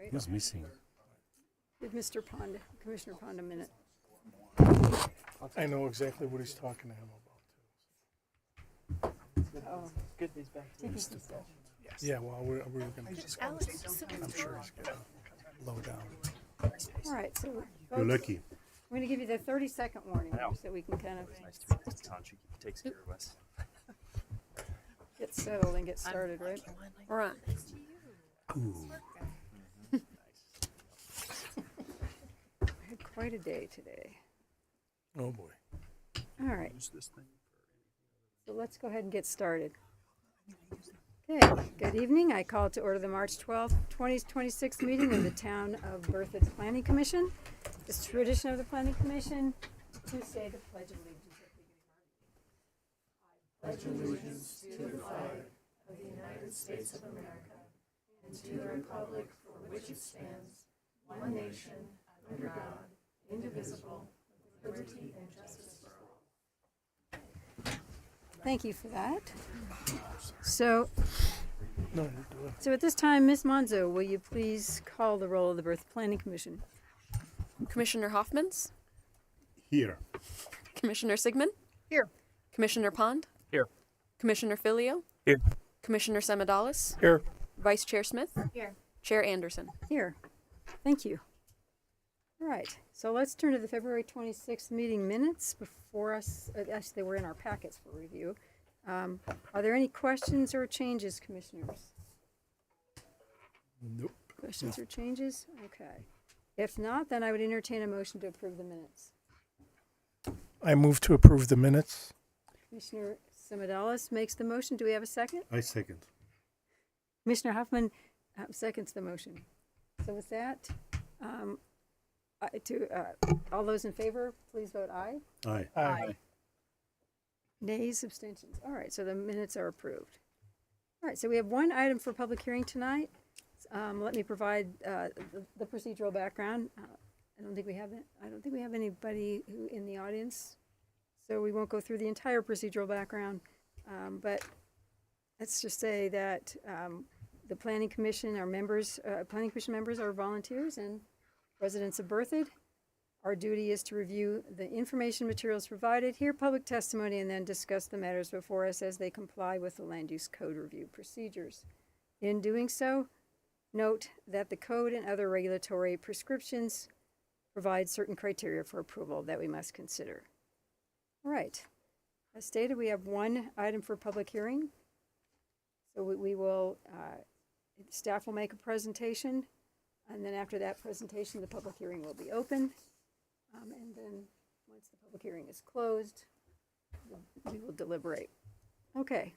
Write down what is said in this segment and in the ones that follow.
right? Who's missing? Give Mr. Pond, Commissioner Pond a minute. I know exactly what he's talking to him about. Oh, Good he's back. taking some stuff. Yeah, well, we were going to discuss. I'm sure he's going to low down. All right, so You're folks, lucky. I'm going to give you the 30-second warning here so we can kind of Nice to meet you. Tanchi takes care of us. get settled and get started, right? We're on. Ooh. I had quite a day today. Oh, boy. All right, Use this thing so let's go ahead and get started. Okay, good evening. I call to order the March 12th, 2026 meeting of the Town of Berthoud Planning Commission. It's tradition of the Planning Commission to say the Pledge of Allegiance. Thank you for that. So No, you do it. at this time, Ms. Monzo, will you please call the roll of the Berthoud Planning Commission? Commissioner Hoffmans, Here. Commissioner Sigmund, Here. Commissioner Pond, Here. Commissioner Filio, Here. Commissioner Semadalis, Here. Vice Chair Smith, Here. Chair Anderson. Here. Thank you. All right, so let's turn to the February 26th meeting minutes before us. Actually, they were in our packets for review. Are there any questions or changes, commissioners? Nope. Questions or changes? Okay. If not, then I would entertain a motion to approve the minutes. I move to approve the minutes. Commissioner Semadalis makes the motion. Do we have a second? I second. Commissioner Huffman seconds the motion. So with that, all those in favor, please vote aye. Aye. Aye. Nays, abstentions. All right, so the minutes are approved. All right, so we have one item for public hearing tonight. Let me provide the procedural background. I don't think we have anybody who in the audience, so we won't go through the entire procedural background. But let's just say that the Planning Commission, our members, Planning Commission members are volunteers and residents of Berthoud. Our duty is to review the information materials provided, hear public testimony, and then discuss the matters before us as they comply with the Land Use Code review procedures. In doing so, note that the code and other regulatory prescriptions provide certain criteria for approval that we must consider. All right. As stated, we have one item for public hearing. So we will, staff will make a presentation, and then after that presentation, the public hearing will be open. And then once the public hearing is closed, we will deliberate. Okay.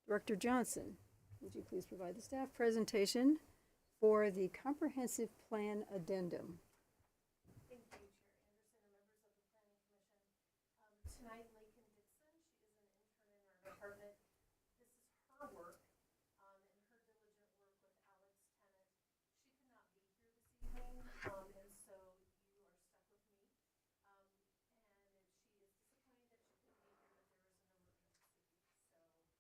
Director Johnson, would you please provide the staff presentation for the comprehensive plan addendum? Thank you, Chair Anderson and members of the Planning Commission. Tonight, Lakin Dixon, she is an intern in our department. This is her work and her diligent work with Alex Tennant. She could not be here this evening, and so you are stuck with me. And she is disappointed that she couldn't be here, but there is an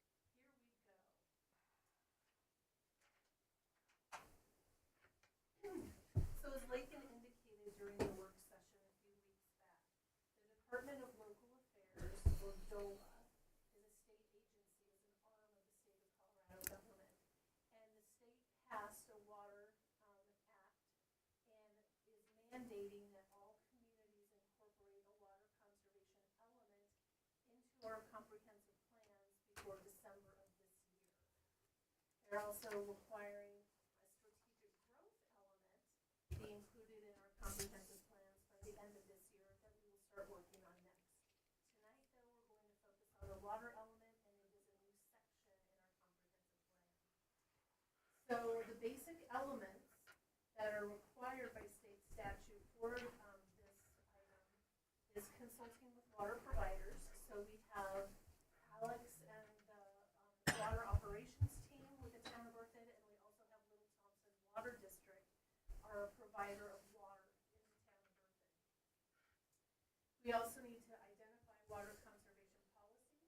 emergency. So here we go. So as Lakin indicated during the work session a few weeks back, the Department of Local Affairs, or DOLA, is a state agency, is an arm of the state of Colorado government. And the state passed a Water Act and is mandating that all communities incorporate a water conservation element into our comprehensive plans before December of this year. They're also requiring a strategic growth element be included in our comprehensive plans by the end of this year that we will start working on next. Tonight, though, we're going to focus on the water element, and it is a new section in our comprehensive plan. So the basic elements that are required by state statute for this item is consulting with water providers. So we have Alex and the water operations team with the town of Berthoud, and we also have Little Thompson Water District, are a provider of water in the town of Berthoud. We also need to identify water conservation policies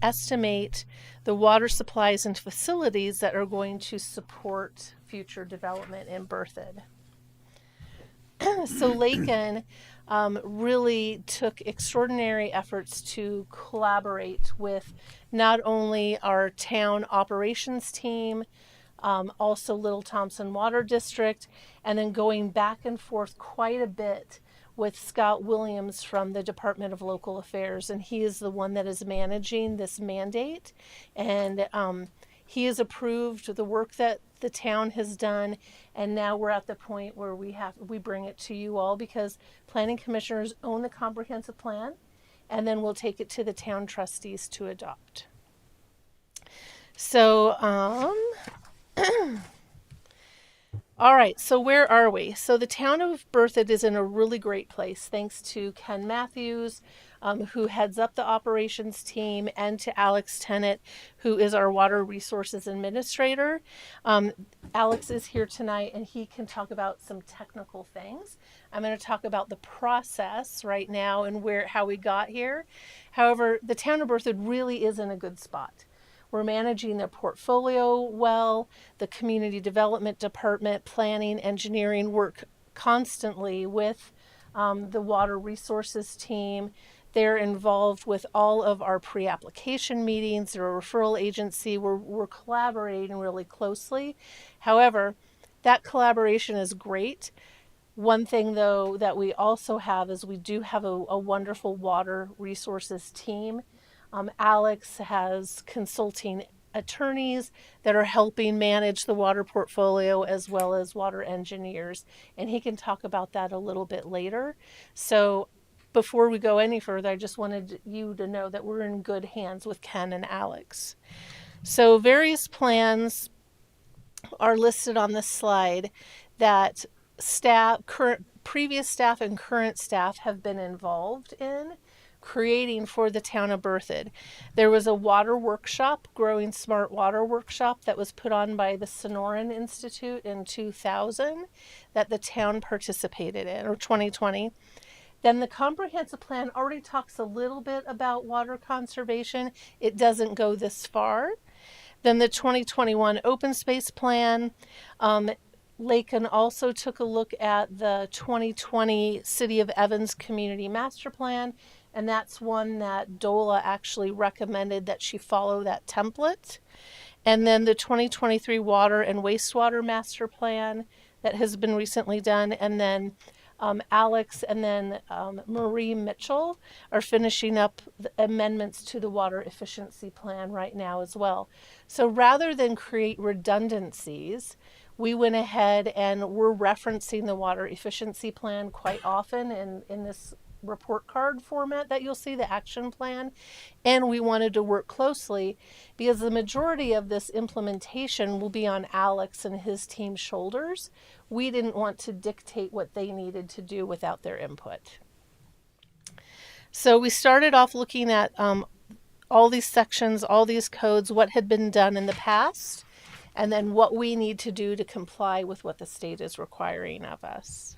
estimate the water supplies and facilities that are going to support future development in Berthoud. So Lakin really took extraordinary efforts to collaborate with not only our town operations team, also Little Thompson Water District, and then going back and forth quite a bit with Scott Williams from the Department of Local Affairs, and he is the one that is managing this mandate, and he has approved the work that the town has done, and now we're at the point where we bring it to you all because planning commissioners own the comprehensive plan, and then we'll take it to the town trustees to adopt. So all right, so where are we? So the town of Berthoud is in a really great place thanks to Ken Matthews, who heads up the operations team, and to Alex Tennant, who is our water resources administrator. Alex is here tonight and he can talk about some technical things. I'm going to talk about the process right now and how we got here. However, the town of Berthoud really is in a good spot. We're managing their portfolio well. The community development department, planning, engineering work constantly with the water resources team. They're involved with all of our pre-application meetings. They're a referral agency. We're collaborating really closely. However, that collaboration is great. One thing, though, that we also have is we do have a wonderful water resources team. Alex has consulting attorneys that are helping manage the water portfolio as well as water engineers, and he can talk about that a little bit later. So before we go any further, I just wanted you to know that we're in good hands with Ken and Alex. So various plans are listed on this slide that previous staff and current staff have been involved in creating for the town of Berthoud. There was a water workshop, Growing Smart Water Workshop, that was put on by the Sonoran Institute in 2000 that the town participated in, or 2020. Then the comprehensive plan already talks a little bit about water conservation. It doesn't go this far. Then the 2021 open space plan. Lakin also took a look at the 2020 City of Evans Community Master Plan, and that's one that DOLA actually recommended that she follow that template. And then the 2023 Water and Wastewater Master Plan that has been recently done, and then Alex and then Marie Mitchell are finishing up the amendments to the water efficiency plan right now as well. So rather than create redundancies, we went ahead and we're referencing the water efficiency plan quite often in this report card format that you'll see, the action plan. And we wanted to work closely because the majority of this implementation will be on Alex and his team's shoulders. We didn't want to dictate what they needed to do without their input. So we started off looking at all these sections, all these codes, what had been done in the past, and then what we need to do to comply with what the state is requiring of us.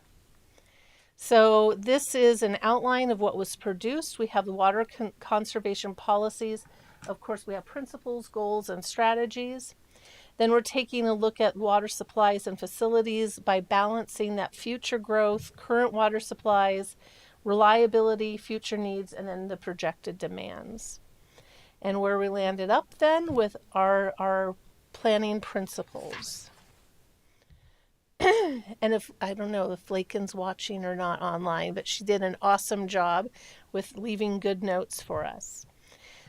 So this is an outline of what was produced. We have the water conservation policies. Of course, we have principles, goals, and strategies. Then we're taking a look at water supplies and facilities by balancing that future growth, current water supplies, reliability, future needs, and then the projected demands. And where we landed up then with our planning principles. And if I don't know if Lakin's watching or not online, but she did an awesome job with leaving good notes for us.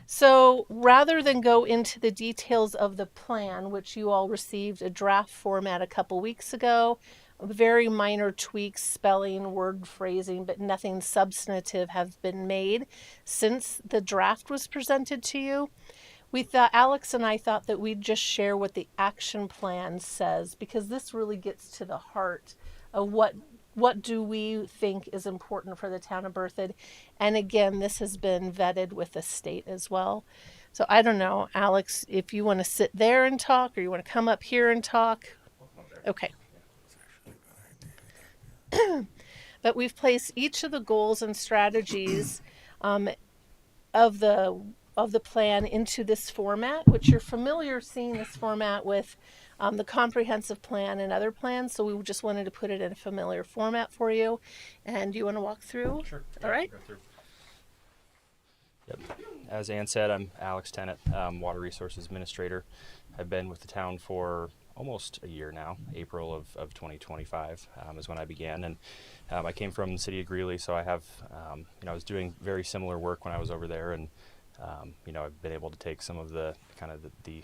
So rather than go into the details of the plan, which you all received a draft format a couple weeks ago, very minor tweaks, spelling, word phrasing, but nothing substantive have been made since the draft was presented to you. Alex and I thought that we'd just share what the action plan says, because this really gets to the heart of what do we think is important for the town of Berthoud. And again, this has been vetted with the state as well. So I don't know, Alex, if you want to sit there and talk or you want to come up here and talk. Okay. But we've placed each of the goals and strategies of the of the plan into this format, which you're familiar seeing this format with the comprehensive plan and other plans. So we just wanted to put it in a familiar format for you. And do you want to walk through? Sure. All right. Go through. Yep. As Ann said, I'm Alex Tennant, Water Resources Administrator. I've been with the town for almost a year now. April of 2025 is when I began, and I came from the city of Greeley, so I have, I was doing very similar work when I was over there, and I've been able to take some of the kind of the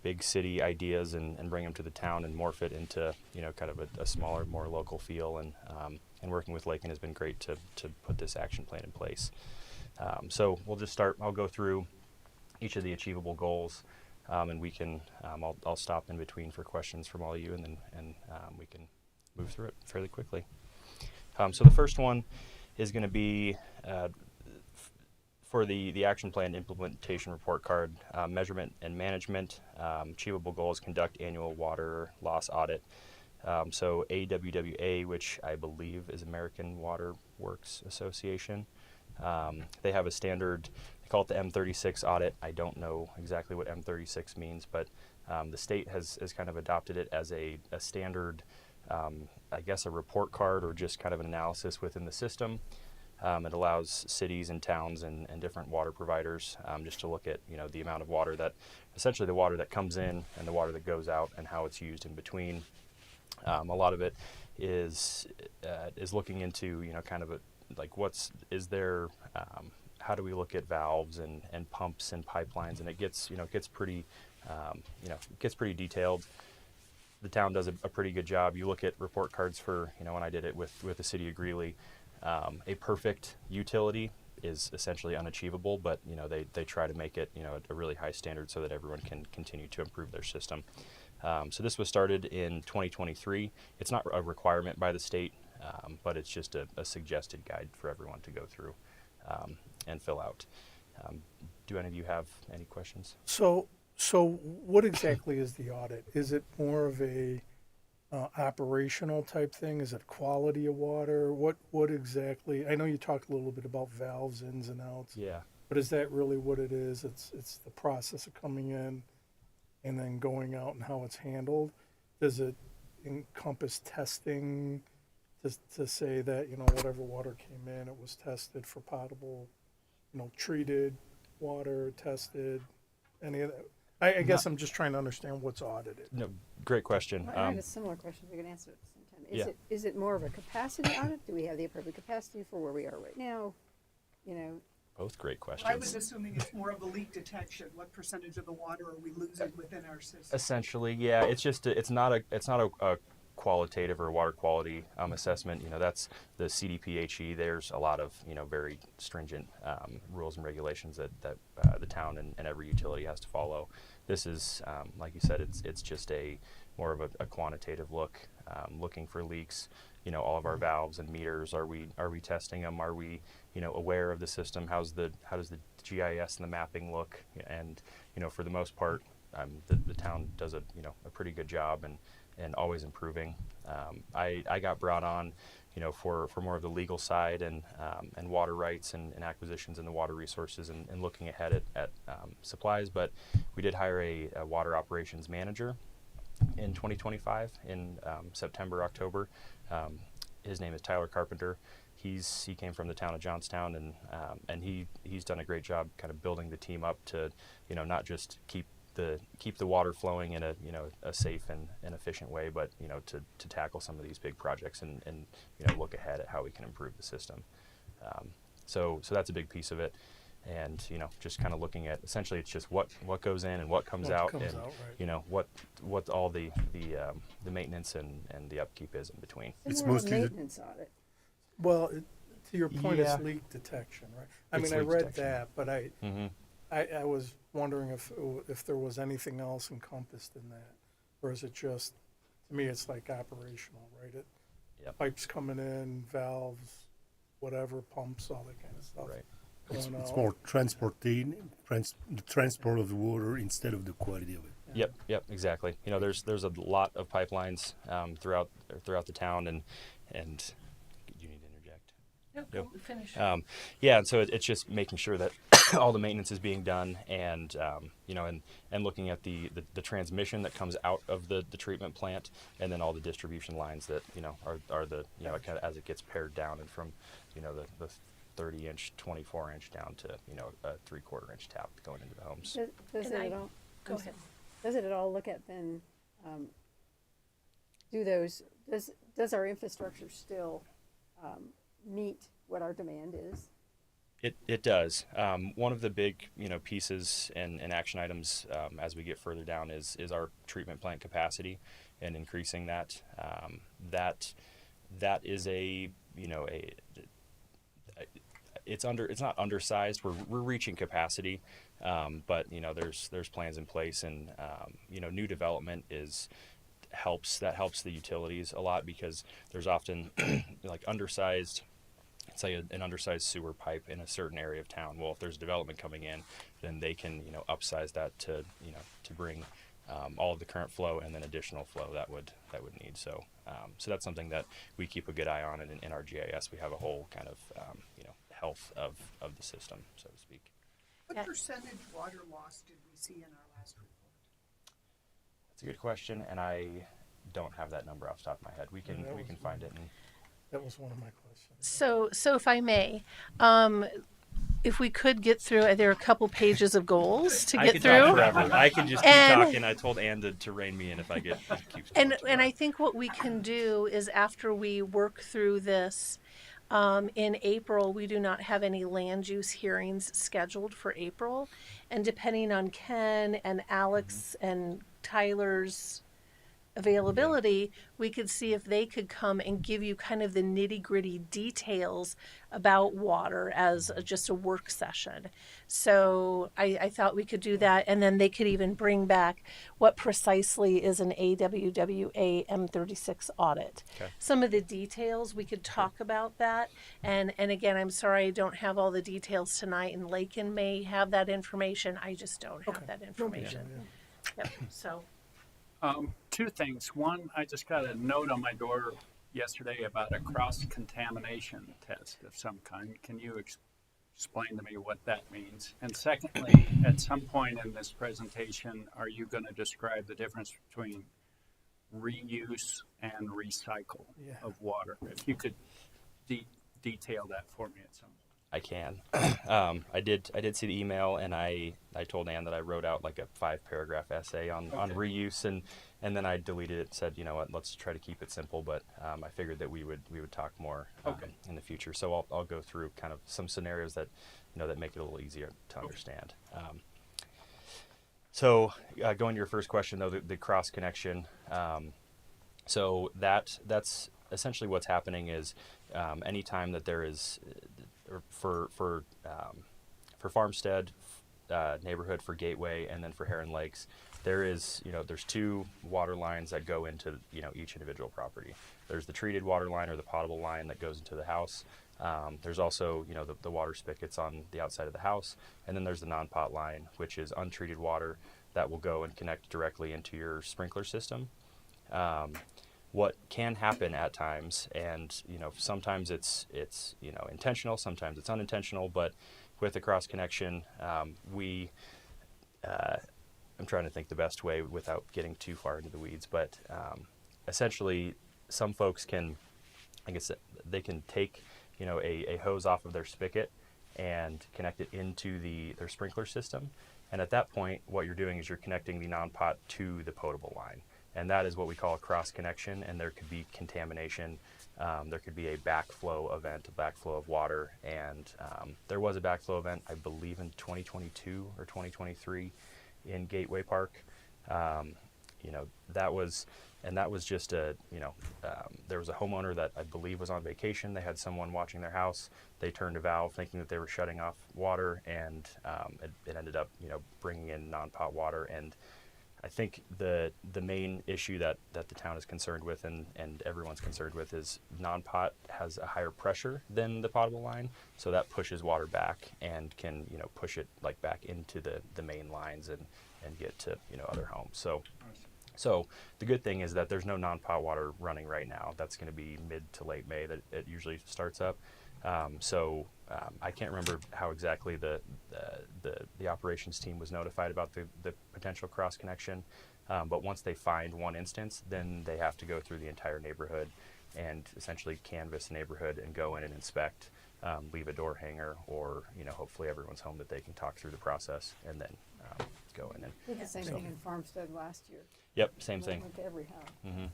big city ideas and bring them to the town and morph it into kind of a smaller, more local feel, and working with Lakin has been great to put this action plan in place. So we'll just start. I'll go through each of the achievable goals, and we can. I'll stop in between for questions from all of you, and then we can move through it fairly quickly. So the first one is going to be for the action plan implementation report card, measurement and management. Achievable goals: conduct annual water loss audit. So AWWA, which I believe is American Water Works Association. They have a standard, they call it the M36 audit. I don't know exactly what M36 means, but the state has kind of adopted it as a standard, I guess a report card or just kind of an analysis within the system. It allows cities and towns and different water providers just to look at the amount of water that, essentially the water that comes in and the water that goes out and how it's used in between. A lot of it is looking into kind of how do we look at valves and pumps and pipelines, and it gets pretty detailed. The town does a pretty good job. You look at report cards for when I did it with the city of Greeley, a perfect utility is essentially unachievable, but they try to make it a really high standard so that everyone can continue to improve their system. So this was started in 2023. It's not a requirement by the state, but it's just a suggested guide for everyone to go through and fill out. Do any of you have any questions? So what exactly is the audit? Is it more of a operational type thing? Is it quality of water? What exactly? I know you talked a little bit about valves, ins and outs. Yeah. But is that really what it is? It's the process of coming in and then going out and how it's handled. Does it encompass testing to say that whatever water came in, it was tested for potable, treated water, tested, any of that? I guess I'm just trying to understand what's audited. No, great question. I had a similar question, if we can answer it at the same time. Yeah. Is it more of a capacity audit? Do we have the appropriate capacity for where we are right now? Both great questions. I was assuming it's more of a leak detection. What percentage of the water are we losing within our system? Essentially, yeah. It's just it's not a qualitative or water quality assessment. That's the CDPHE. There's a lot of very stringent rules and regulations that the town and every utility has to follow. This is like you said, it's just more of a quantitative look, looking for leaks. All of our valves and meters, are we testing them? Are we aware of the system? How does the GIS and the mapping look? And for the most part, the town does a pretty good job and always improving. I got brought on for more of the legal side and water rights and acquisitions in the water resources and looking ahead at supplies, but we did hire a water operations manager in 2025 in September, October. His name is Tyler Carpenter. He came from the town of Johnstown, and he's done a great job kind of building the team up to not just keep the water flowing in a safe and efficient way, but to tackle some of these big projects and look ahead at how we can improve the system. So that's a big piece of it. And just kind of looking at, essentially it's just what goes in and what comes out, right. What all the maintenance and the upkeep is in between. It's More of a mostly the- maintenance audit. Well, to your point, Yeah. it's leak detection, right? I It's mean, I leak read detection. that, but Mm-hmm. I was wondering if there was anything else encompassed in that, or is it just, to me, it's like operational, right? Yep. Pipes coming in, valves, whatever, pumps, all that kind of stuff. Right. Going It's out. more the transport of the water instead of the quality of it. Yep, exactly. There's a lot of pipelines throughout the town, and you need to interject. Go finish. Yeah, and so it's just making sure that all the maintenance is being done, and you know, and looking at the transmission that comes out of the treatment plant, and then all the distribution lines that, you know, are the, you know, kind of as it gets pared down, and from, you know, the 30-inch, 24-inch down to, you know, a 3/4-inch tap going into the homes. Does And it I- at all? Go I'm ahead. Does it at all look at then, does our infrastructure still meet what our demand is? It does. One of the big, you know, pieces and action items as we get further down is our treatment plant capacity and increasing that. That is a, you know, it's not undersized. We're reaching capacity, but, you know, there's plans in place, and you know, new development helps the utilities a lot, because there's often like undersized. Say an undersized sewer pipe in a certain area of town. Well, if there's development coming in, then they can, you know, upsize that to, you know, to bring all of the current flow and then additional flow that would need. So so that's something that we keep a good eye on, and in our GIS we have a whole kind of you know, health of the system, so to speak. What percentage water loss did we see in our last report? That's a good question, and I don't have that number off the top of my head. We can find it. And That was one of my questions. So if I may, if we could get through, there are a couple pages of goals to I get could through. talk forever. I could just keep And- talking. I told Ann to rein me in if I keep And I think what we can do is, after we work through this, in April, we do not have any land use hearings scheduled for April. And depending on Ken and Alex and Tyler's availability, we could see if they could come and give you kind of the nitty gritty details about water as just a work session. So I thought we could do that, and then they could even bring back what precisely is an AWWA M36 audit. Okay. Some of the details, we could talk about that. And again, I'm sorry I don't have all the details tonight, and Lakin may have that information. I just don't have that information. Yep. So. Two things. One, I just got a note on my door yesterday about a cross-contamination test of some kind. Can you explain to me what that means? And secondly, at some point in this presentation, are you going to describe the difference between reuse and recycle of water? If you could detail that for me at some point. I can. I did see the email, and I told Ann that I wrote out like a 5-paragraph essay on reuse, and then I deleted it. Said, you know what, let's try to keep it simple. But I figured that we would talk more in the future. So I'll go through kind of some scenarios that, you know, that make it a little easier to understand. So going to your first question though, the cross connection. So that's essentially what's happening is anytime that there is for Farmstead neighborhood, for Gateway, and then for Heron Lakes, there is, you know, there's 2 water lines that go into, you know, each individual property. There's the treated water line, or the potable line, that goes into the house. There's also, you know, the water spigots on the outside of the house, and then there's the non-pot line, which is untreated water that will go and connect directly into your sprinkler system. What can happen at times, and, you know, sometimes it's you know, intentional, sometimes it's unintentional, but with the cross connection, I'm trying to think the best way without getting too far into the weeds, but essentially some folks can, I guess they can take, you know, a hose off of their spigot and connect it into their sprinkler system, and at that point what you're doing is you're connecting the non-pot to the potable line. And that is what we call a cross connection, and there could be contamination. There could be a backflow event, a backflow of water, and there was a backflow event, I believe, in 2022 or 2023 in Gateway Park. You know, that was just there was a homeowner that I believe was on vacation. They had someone watching their house. They turned a valve thinking that they were shutting off water, and it ended up, you know, bringing in non-pot water. And I think the main issue that the town is concerned with, and everyone's concerned with, is non-pot has a higher pressure than the potable line, so that pushes water back and can, you know, push it like back into the main lines and get to, you know, other homes. So the good thing is that there's no non-pot water running right now. That's going to be mid to late May that it usually starts up. I can't remember how exactly the operations team was notified about the potential cross connection, but once they find one instance, then they have to go through the entire neighborhood and essentially canvass the neighborhood and go in and inspect, leave a door hanger, or hopefully everyone's home that they can talk through the process, and then go in and. Did the same thing in Farmstead last year. Yep, same thing. Went to every house. Mm-hmm.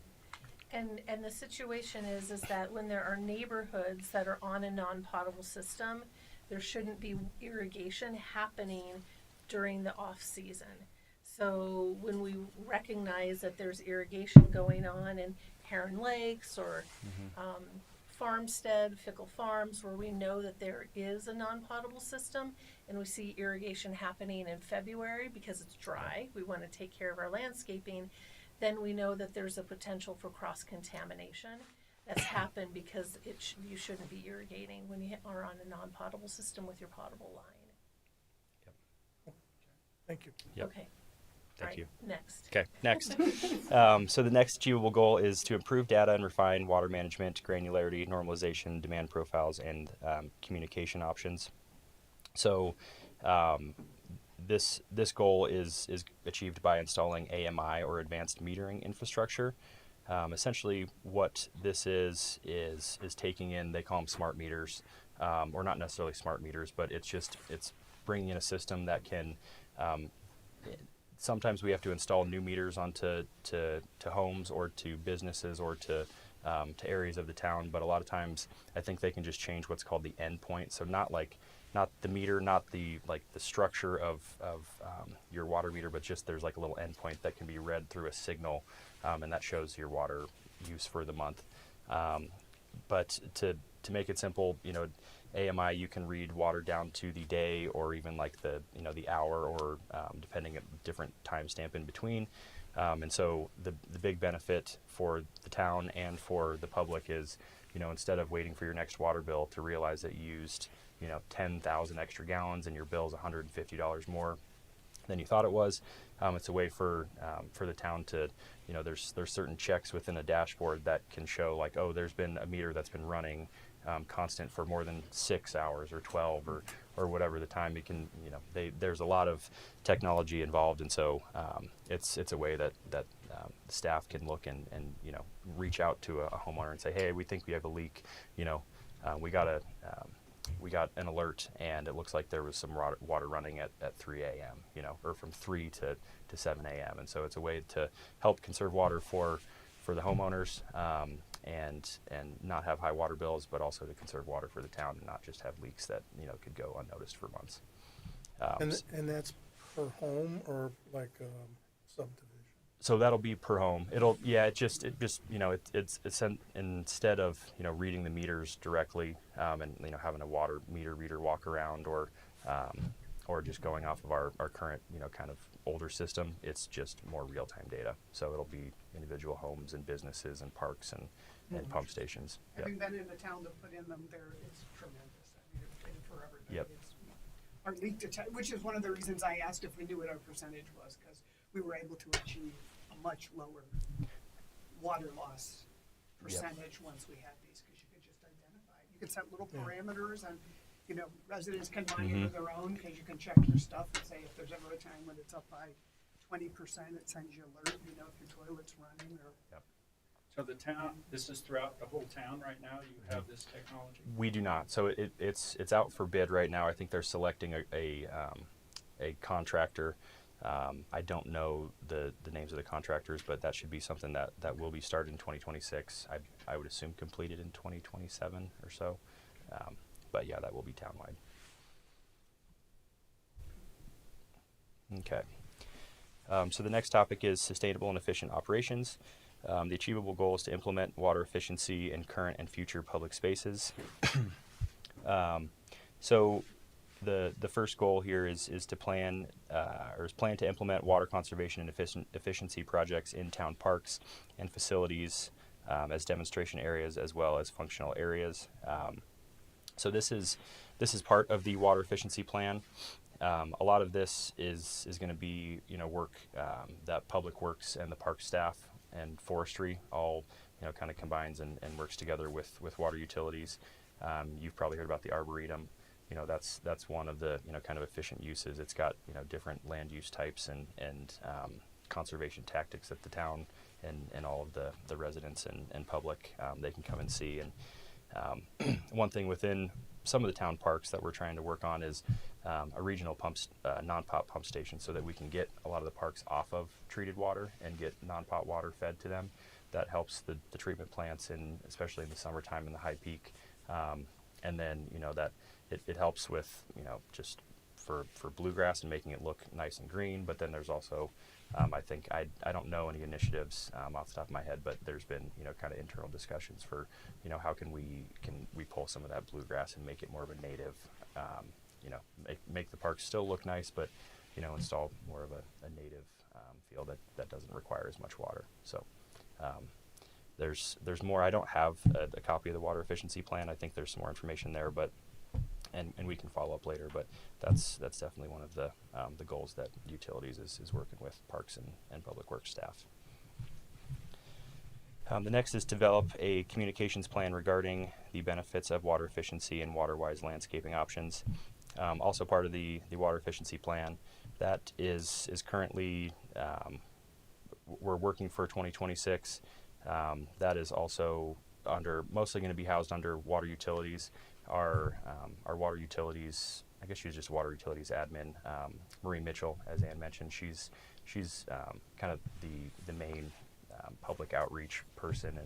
And the situation is that when there are neighborhoods that are on a non-potable system, there shouldn't be irrigation happening during the off season. So when we recognize that there's irrigation going on in Heron Lakes or Farmstead, Fickle Farms, where we know that there is a non-potable system, and we see irrigation happening in February because it's dry, we want to take care of our landscaping, then we know that there's a potential for cross-contamination that's happened because you shouldn't be irrigating when you are on a non-potable system with your potable line. Thank you. Yep. Okay. Thank All you. right, next. Okay, next. So the next achievable goal is to improve data and refine water management, granularity, normalization, demand profiles, and communication options. So this goal is achieved by installing AMI, or advanced metering infrastructure. Essentially, what this is taking in, they call them smart meters, or not necessarily smart meters, but it's bringing in a system that can. Sometimes we have to install new meters onto to homes or to businesses or to areas of the town, but a lot of times I think they can just change what's called the endpoint. So not the meter, not the structure of your water meter, but just there's like a little endpoint that can be read through a signal, and that shows your water use for the month. But to make it simple, AMI, you can read water down to the day, or even like the hour, or depending at different timestamp in between. And so the big benefit for the town and for the public is, instead of waiting for your next water bill to realize that you used 10,000 extra gallons and your bill is $150 more than you thought it was, it's a way for the town to, there's certain checks within a dashboard that can show like, oh, there's been a meter that's been running constant for more than 6 hours or 12 or whatever the time. It can, there's a lot of technology involved, and so it's a way that staff can look and reach out to a homeowner and say, hey, we think we have a leak. We got an alert, and it looks like there was some water running at 3 a.m. Or from 3 to 7 a.m. And so it's a way to help conserve water for the homeowners, and not have high water bills, but also to conserve water for the town and not just have leaks that could go unnoticed for months. And that's per home or like subdivision? So that'll be per home. It's instead of reading the meters directly, and having a water meter reader walk around, or just going off of our current kind of older system, it's just more real-time data. So it'll be individual homes and businesses and parks and pump stations. Yep. Having been in the town to put in them, there is tremendous. I mean, it's been for everybody. Yep. It's our leak detect, which is one of the reasons I asked if we knew what our percentage was, because we were able to achieve a much lower water loss percentage once we had these, because you could just identify it. You could set little parameters, and residents can monitor their own, because you can check your stuff and say if there's ever a time when it's up by 20%, it sends you alert. If your toilet's running or. Yep. So the town, this is throughout the whole town right now, you have this technology? We do not. So it's out for bid right now. I think they're selecting a contractor. I don't know the names of the contractors, but that should be something that will be started in 2026. I would assume completed in 2027 or so. But yeah, that will be townwide. Okay. So the next topic is sustainable and efficient operations. The achievable goal is to implement water efficiency in current and future public spaces. So the first goal here is to plan to implement water conservation and efficiency projects in town parks and facilities as demonstration areas as well as functional areas. So this is part of the water efficiency plan. A lot of this is going to be work that Public Works and the park staff and forestry all kind of combines and works together with water utilities. You've probably heard about the Arboretum. You know, that's one of the, you know, kind of efficient uses. It's got, you know, different land use types and conservation tactics that the town and all of the residents and public, they can come and see. And one thing within some of the town parks that we're trying to work on is a regional non-pot pump station, so that we can get a lot of the parks off of treated water and get non-pot water fed to them. That helps the treatment plants, and especially in the summertime in the high peak. And then, you know, that it helps with, you know, just for bluegrass and making it look nice and green. But then there's also, I think, I don't know any initiatives off the top of my head, but there's been, you know, kind of internal discussions for, you know, how can we pull some of that bluegrass and make it more of a native, you know, make the park still look nice, but, you know, install more of a native feel that doesn't require as much water. So there's more. I don't have a copy of the water efficiency plan. I think there's some more information there, but and we can follow up later. But that's definitely one of the goals that utilities is working with parks and public works staff. The next is develop a communications plan regarding the benefits of water efficiency and water-wise landscaping options. Also part of the water efficiency plan that is currently we're working for 2026. That is also mostly going to be housed under water utilities. Our water utilities, I guess she's just water utilities admin, Marie Mitchell, as Ann mentioned. She's kind of the main public outreach person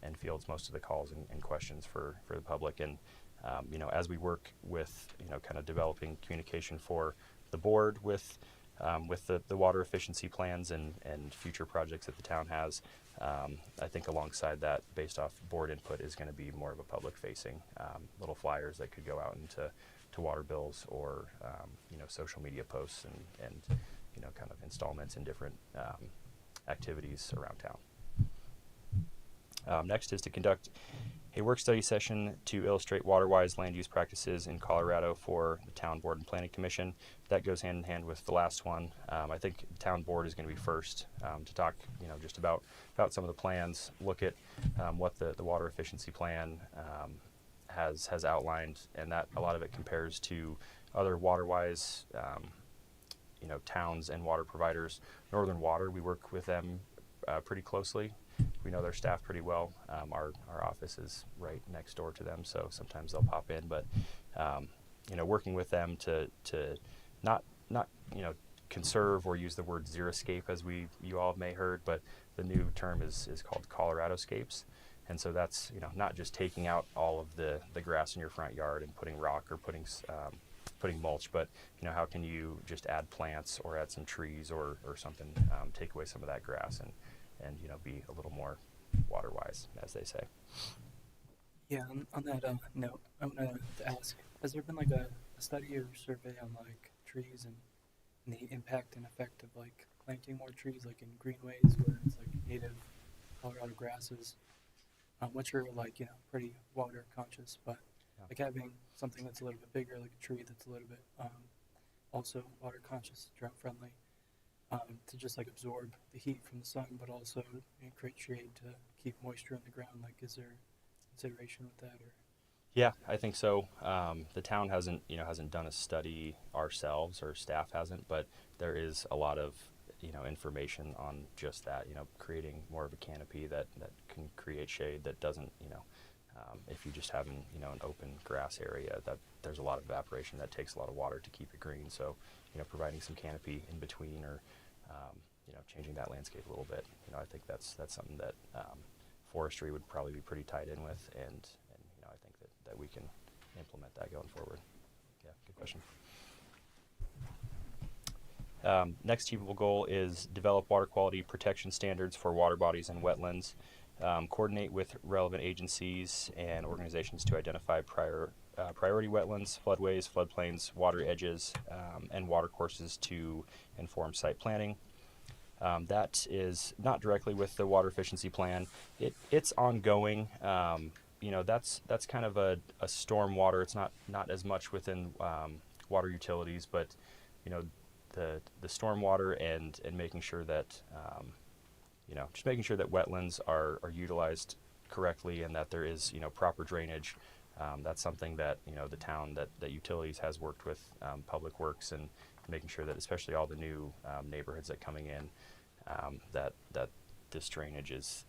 and fields most of the calls and questions for the public. And you know, as we work with, you know, kind of developing communication for the board with the water efficiency plans and future projects that the town has, I think alongside that, based off board input, is going to be more of a public-facing little flyers that could go out into water bills or you know, social media posts and you know, kind of installments in different activities around town. Next is to conduct a work study session to illustrate water-wise land use practices in Colorado for the Town Board and Planning Commission. That goes hand in hand with the last one. I think the Town Board is going to be first to talk, you know, just about some of the plans, look at what the water efficiency plan has outlined, and that a lot of it compares to other water-wise, you know, towns and water providers. Northern Water, we work with them pretty closely. We know their staff pretty well. Our office is right next door to them, so sometimes they'll pop in. But you know, working with them to not you know, conserve or use the word xeriscape as you all may heard, but the new term is called Coloradoscapes. And so that's, you know, not just taking out all of the grass in your front yard and putting rock or putting mulch, but, you know, how can you just add plants or add some trees or something, take away some of that grass and you know, be a little more water wise, as they say. Yeah, on that note, I wanted to ask, has there been like a study or survey on like trees and the impact and effect of like planting more trees, like in greenways where it's like native Colorado grasses, which are like, you know, pretty water conscious, but like having something that's a little bit bigger, like a tree that's a little bit also water conscious, drought friendly, to just like absorb the heat from the sun, but also, you know, create shade to keep moisture in the ground. Like, is there consideration with that? Or Yeah, I think so. The town hasn't done a study ourselves, or staff hasn't, but there is a lot of, you know, information on just that, you know, creating more of a canopy that can create shade that doesn't, you know, if you just have an open grass area, that there's a lot of evaporation that takes a lot of water to keep it green. So, you know, providing some canopy in between, or you know, changing that landscape a little bit, you know, I think that's something that forestry would probably be pretty tied in with, and you know, I think that we can implement that going forward. Yeah, good question. Next achievable goal is develop water quality protection standards for water bodies and wetlands. Coordinate with relevant agencies and organizations to identify priority wetlands, floodways, floodplains, water edges, and water courses to inform site planning. That is not directly with the water efficiency plan. It's ongoing. You know, that's kind of a storm water. It's not as much within water utilities, but you know, the storm water and making sure that you know, just making sure that wetlands are utilized correctly, and that there is, you know, proper drainage That's something that the town that utilities has worked with Public Works and making sure that especially all the new neighborhoods that coming in that this drainage is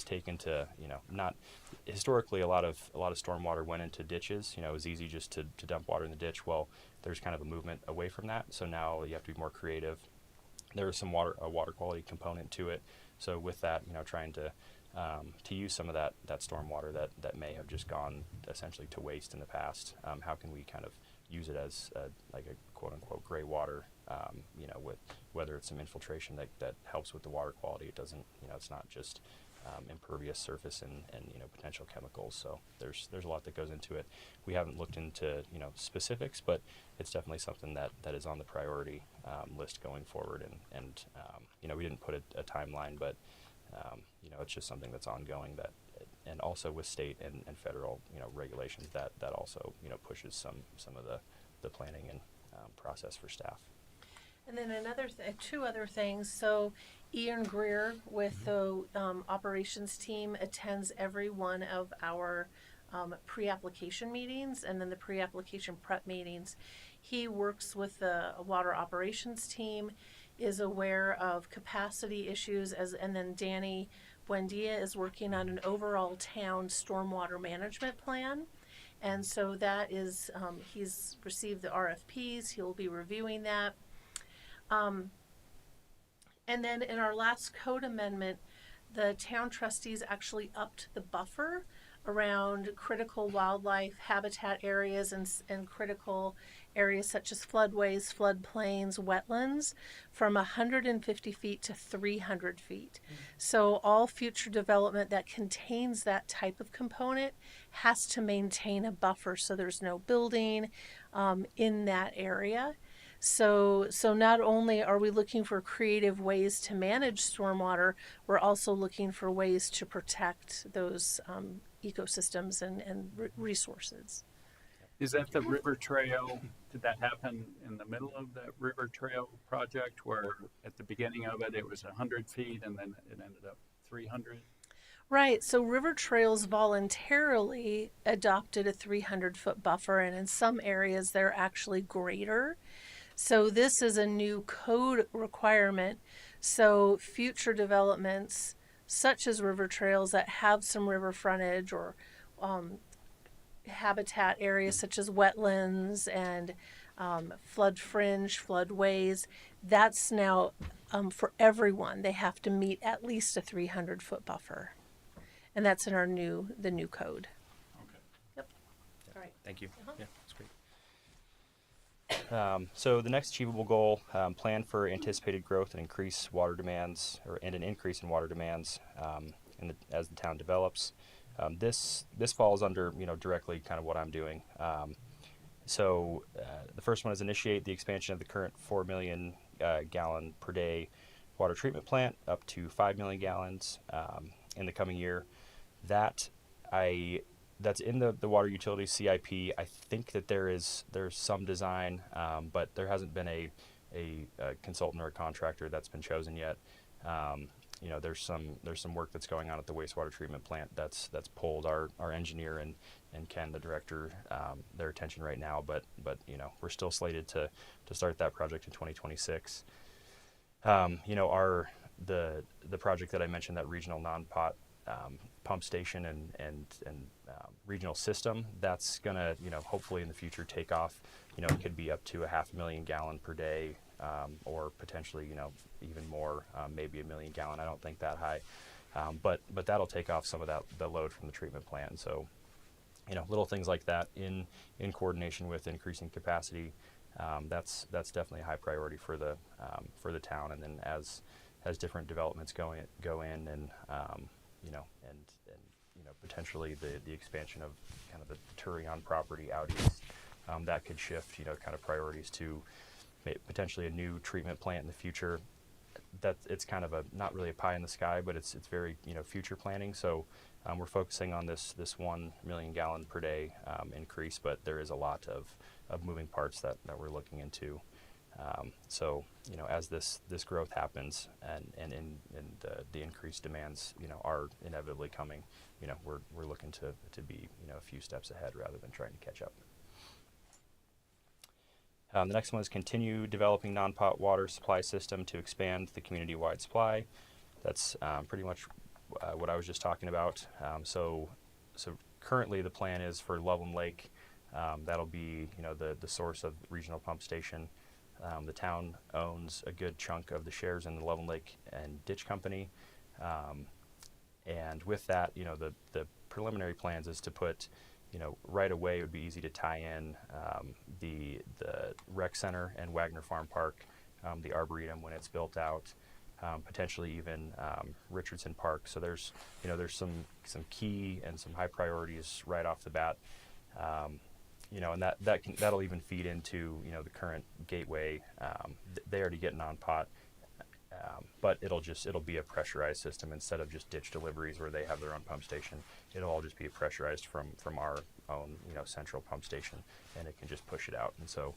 taken to not historically a lot of stormwater went into ditches. It was easy just to dump water in the ditch. Well, there's kind of a movement away from that, so now you have to be more creative. There is some a water quality component to it, so with that trying to use some of that stormwater that may have just gone essentially to waste in the past. How can we kind of use it as like a quote unquote gray water, with whether it's some infiltration that helps with the water quality. It doesn't, it's not just impervious surface and potential chemicals. So there's a lot that goes into it. We haven't looked into specifics, but it's definitely something that is on the priority list going forward. And we didn't put a timeline, but it's just something that's ongoing and also with state and federal regulations that also pushes some of the planning and process for staff. And then two other things. So Ian Greer with the operations team attends every one of our pre-application meetings and then the pre-application prep meetings. He works with the water operations team, is aware of capacity issues, and then Danny Buendia is working on an overall town stormwater management plan. And so that is, he's received the RFPs, he'll be reviewing that. And then in our last code amendment, the town trustees actually upped the buffer around critical wildlife habitat areas and critical areas such as floodways, floodplains, wetlands from 150 feet to 300 feet. So all future development that contains that type of component has to maintain a buffer so there's no building in that area. So not only are we looking for creative ways to manage stormwater, we're also looking for ways to protect those ecosystems and resources. Is that the river trail? Did that happen in the middle of that river trail project where at the beginning of it, it was 100 feet and then it ended up 300? Right. So River Trails voluntarily adopted a 300-foot buffer, and in some areas they're actually greater. So this is a new code requirement. So future developments such as river trails that have some river frontage or habitat areas such as wetlands and flood fringe, floodways, that's now for everyone. They have to meet at least a 300-foot buffer. And that's in the new code. Okay. Yep. All right. Thank you. Yeah, that's great. So the next achievable goal, plan for anticipated growth and increase water demands, and an increase in water demands as the town develops. This falls under directly kind of what I'm doing. So the first one is initiate the expansion of the current 4 million gallon per day water treatment plant up to 5 million gallons in the coming year. That's in the water utility CIP. I think that there's some design, but there hasn't been a consultant or a contractor that's been chosen yet. There's some work that's going on at the wastewater treatment plant that's pulled our engineer and Ken, the director, their attention right now. But we're still slated to start that project in 2026. The project that I mentioned, that regional non-pot pump station and regional system, that's gonna hopefully in the future take off. It could be up to 500,000 gallon per day, or potentially even more, maybe 1 million gallon. I don't think that high, but that'll take off some of the load from the treatment plant. So little things like that in coordination with increasing capacity, that's definitely a high priority for the town. And then as different developments go in and potentially the expansion of kind of the Turion property out east, that could shift kind of priorities to potentially a new treatment plant in the future. That it's kind of not really a pie in the sky, but it's very future planning. So we're focusing on this 1 million gallon per day increase, but there is a lot of moving parts that we're looking into. So, as this growth happens and the increased demands, are inevitably coming, we're looking to be, a few steps ahead rather than trying to catch up. The next one is continue developing non-pot water supply system to expand the community-wide supply. That's pretty much what I was just talking about. So currently the plan is for Loveland Lake. That'll be, the source of regional pump station. The town owns a good chunk of the shares in the Loveland Lake and Ditch Company. And with that, the preliminary plans is to put, right away it would be easy to tie in the rec center and Wagner Farm Park, the Arboretum when it's built out, potentially even Richardson Park. So there's some key and some high priorities right off the bat. And that'll even feed into the current gateway. They already get non-pot, but it'll be a pressurized system instead of just ditch deliveries where they have their own pump station. It'll all just be pressurized from our own central pump station, and it can just push it out. And so,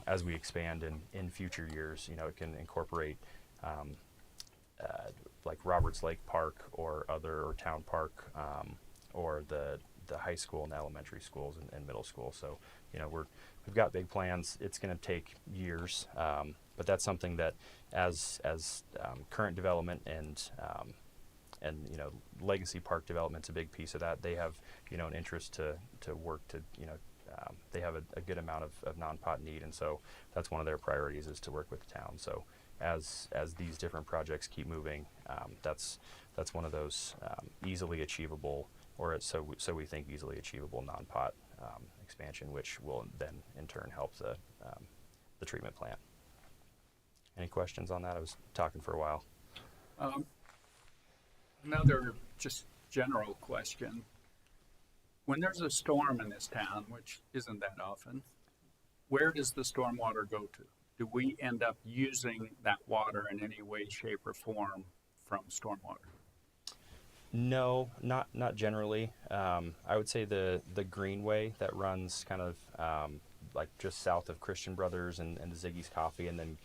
as we expand in future years, it can incorporate like Roberts Lake Park or Town Park, or the high school and elementary schools and middle school. So, we've got big plans. It's going to take years, but that's something that as current development and Legacy Park development's a big piece of that. They have, an interest to work to, they have a good amount of non-pot need. And so that's one of their priorities is to work with the town. So as these different projects keep moving, that's one of those easily achievable, or so we think easily achievable non-pot expansion, which will then in turn help the treatment plant. Any questions on that? I was talking for a while. Another just general question. When there's a storm in this town, which isn't that often, where does the stormwater go to? Do we end up using that water in any way, shape, or form from stormwater? No, not generally. I would say the Greenway that runs kind of like just south of Christian Brothers and the Ziggy's Coffee, and then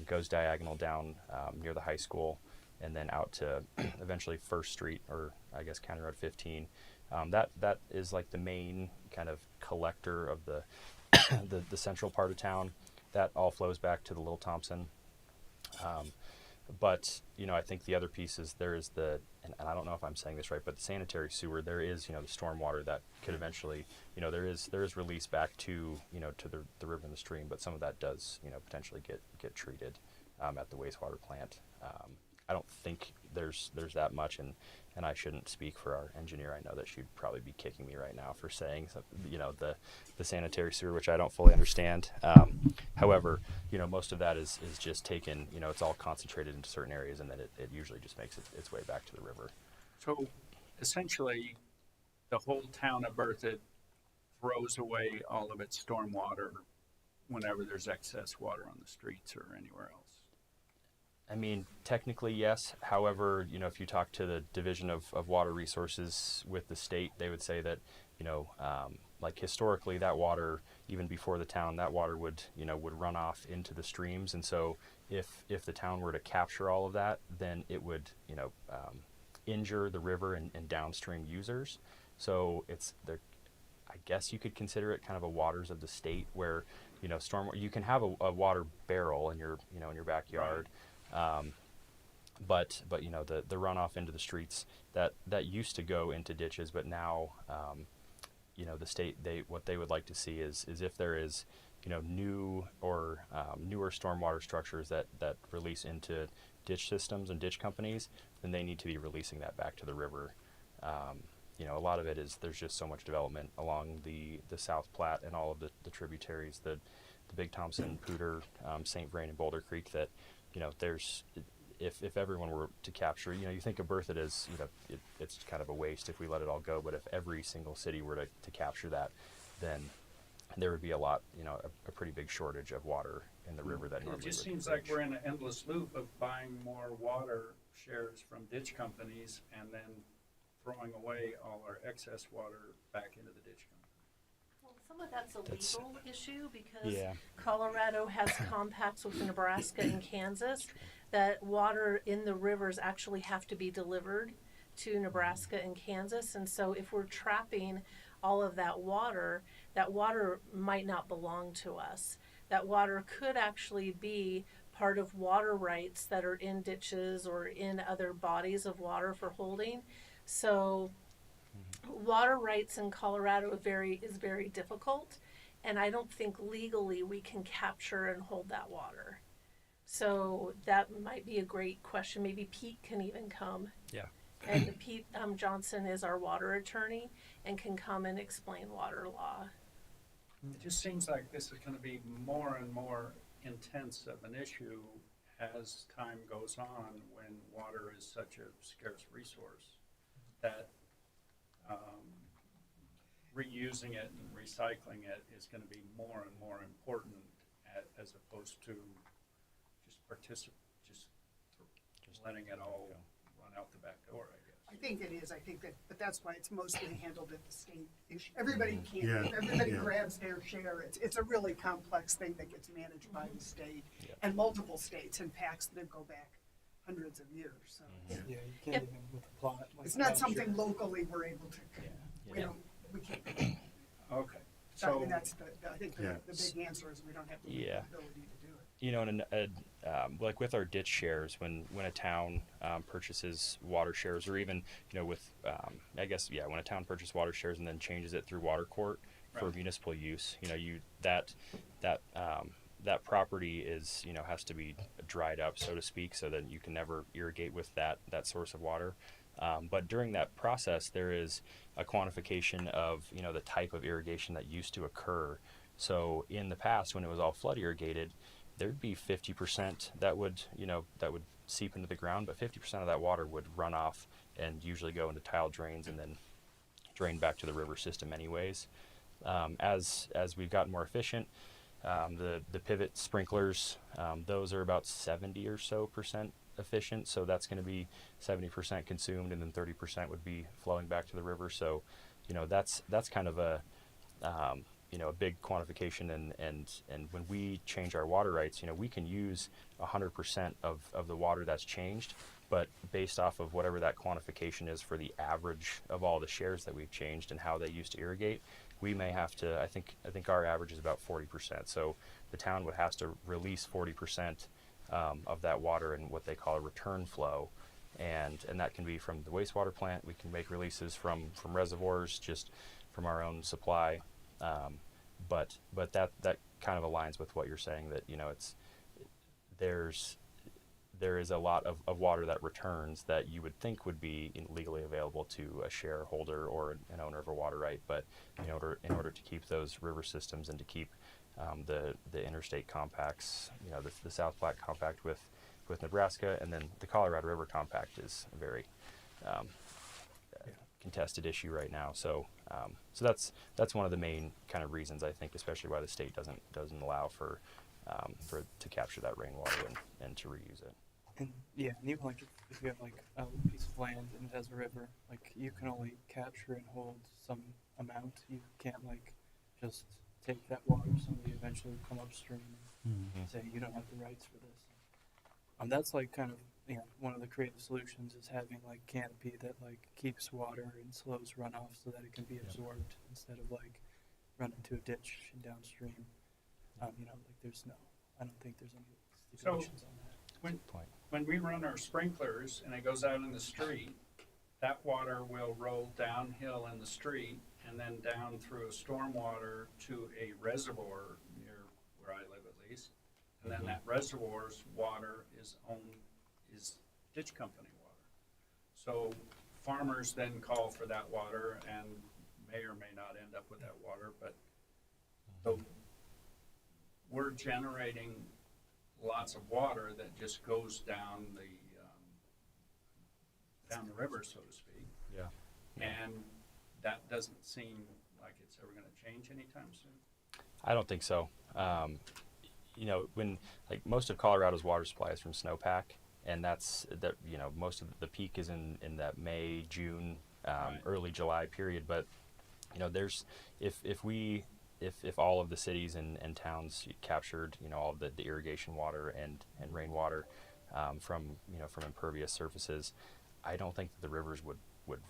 goes diagonal down near the high school, and then out to eventually First Street, or I guess County Road 15. That is like the main kind of collector of the the central part of town. That all flows back to the Little Thompson. But I think the other piece is there is and I don't know if I'm saying this right, but the sanitary sewer, there is the stormwater that could eventually there is release back to to the river and the stream, but some of that does potentially get treated at the wastewater plant. I don't think there's that much, and I shouldn't speak for our engineer. I know that she'd probably be kicking me right now for saying the sanitary sewer, which I don't fully understand. However, most of that is just taken, it's all concentrated into certain areas, and then it usually just makes its way back to the river. So essentially, the whole town of Berthoud throws away all of its stormwater whenever there's excess water on the streets or anywhere else. I mean, technically, yes. However, if you talk to the Division of Water Resources with the state, they would say that, like historically, that water, even before the town, that water would run off into the streams. And so if the town were to capture all of that, then it would, injure the river and downstream users. So it's there. I guess you could consider it kind of a waters of the state where, stormwater, you can have a water barrel in your, in your backyard. But the runoff into the streets that used to go into ditches, but now the state what they would like to see is if there is new or newer stormwater structures that release into ditch systems and ditch companies, then they need to be releasing that back to the river. A lot of it is there's just so much development along the South Platte and all of the tributaries, the Big Thompson, Poudre, St. Vrain, and Boulder Creek that. There's if everyone were to capture, you think of Berthoud as, it's kind of a waste if we let it all go. But if every single city were to capture that, then there would be a lot, a pretty big shortage of water in the river that normally It just would seems reach. like we're in an endless loop of buying more water shares from ditch companies and then throwing away all our excess water back into the ditch company. Some of that's a That's- legal issue because Yeah. Colorado has compacts with Nebraska and Kansas that water in the rivers actually have to be delivered to Nebraska and Kansas. And so if we're trapping all of that water might not belong to us. That water could actually be part of water rights that are in ditches or in other bodies of water for holding. So water rights in Colorado is very difficult, and I don't think legally we can capture and hold that water. So that might be a great question. Maybe Pete can even come. Yeah. And Pete Johnson is our water attorney and can come and explain water law. It just seems like this is gonna be more and more intense of an issue as time goes on when water is such a scarce resource that reusing it and recycling it is gonna be more and more important as opposed to just letting it all run out the back door, I guess. I think it is, but that's why it's mostly handled at the state issue. Everybody can't, Yeah, everybody yeah. grabs their share. It's a really complex thing that gets managed by the state Yeah. and multiple states and pacts that go back hundreds of years, so. Yeah, you can't Yep. even with a plot. Like It's not capture. something locally we're able to, we can't, Okay, so, I so, mean, that's I think Yeah. the big answer is we don't have the Yeah. ability to do it. You know, like with our ditch shares, when a town purchases water shares, or even with I guess when a town purchases water shares and then changes it through water court for Right. municipal use, that property is has to be dried up, so to speak, so that you can never irrigate with that source of water. But during that process, there is a quantification of the type of irrigation that used to occur. So in the past, when it was all flood irrigated, there'd be 50% that would seep into the ground, but 50% of that water would run off and usually go into tile drains and then drain back to the river system anyways. As we've gotten more efficient, the pivot sprinklers, those are about 70 or so percent efficient, so that's going to be 70% consumed, and then 30% would be flowing back to the river. So that's kind of a a big quantification, and when we change our water rights, we can use 100% of the water that's changed, but based off of whatever that quantification is for the average of all the shares that we've changed and how they used to irrigate, we may have to, I think our average is about 40%. So the town would have to release 40% of that water in what they call a return flow. And that can be from the wastewater plant. We can make releases from reservoirs, just from our own supply. But that kind of aligns with what you're saying, that there is a lot of water that returns that you would think would be legally available to a shareholder or an owner of a water right, but in order to keep those river systems and to keep the interstate compacts, the South Platte Compact with Nebraska, and then the Colorado River Compact is a very contested issue right now. So that's one of the main kind of reasons, I think, especially why the state doesn't allow for to capture that rainwater and to reuse it. And yeah, and even like if you have like a piece of land and it has a river, like you can only capture and hold some amount. You can't like just take that water. Somebody eventually will come upstream and say you don't have the rights for this. That's like kind of one of the creative solutions is having like canopy that like keeps water and slows runoff so that it can be absorbed instead of like running to a ditch and downstream. Like I don't think there's any stipulations on that. when we run our sprinklers and it goes out in the street, that water will roll downhill in the street and then down through a stormwater to a reservoir near where I live at least. And then that reservoir's water is ditch company water. So farmers then call for that water and may or may not end up with that water, but we're generating lots of water that just goes down the river, so to speak. Yeah. And that doesn't seem like it's ever going to change anytime soon. I don't think so. When like most of Colorado's water supply is from snowpack, and most of the peak is in that May, June, Right. early July period. But there's if we if all of the cities and towns captured, you know, all of the irrigation water and rainwater from, you know, from impervious surfaces, I don't think that the rivers would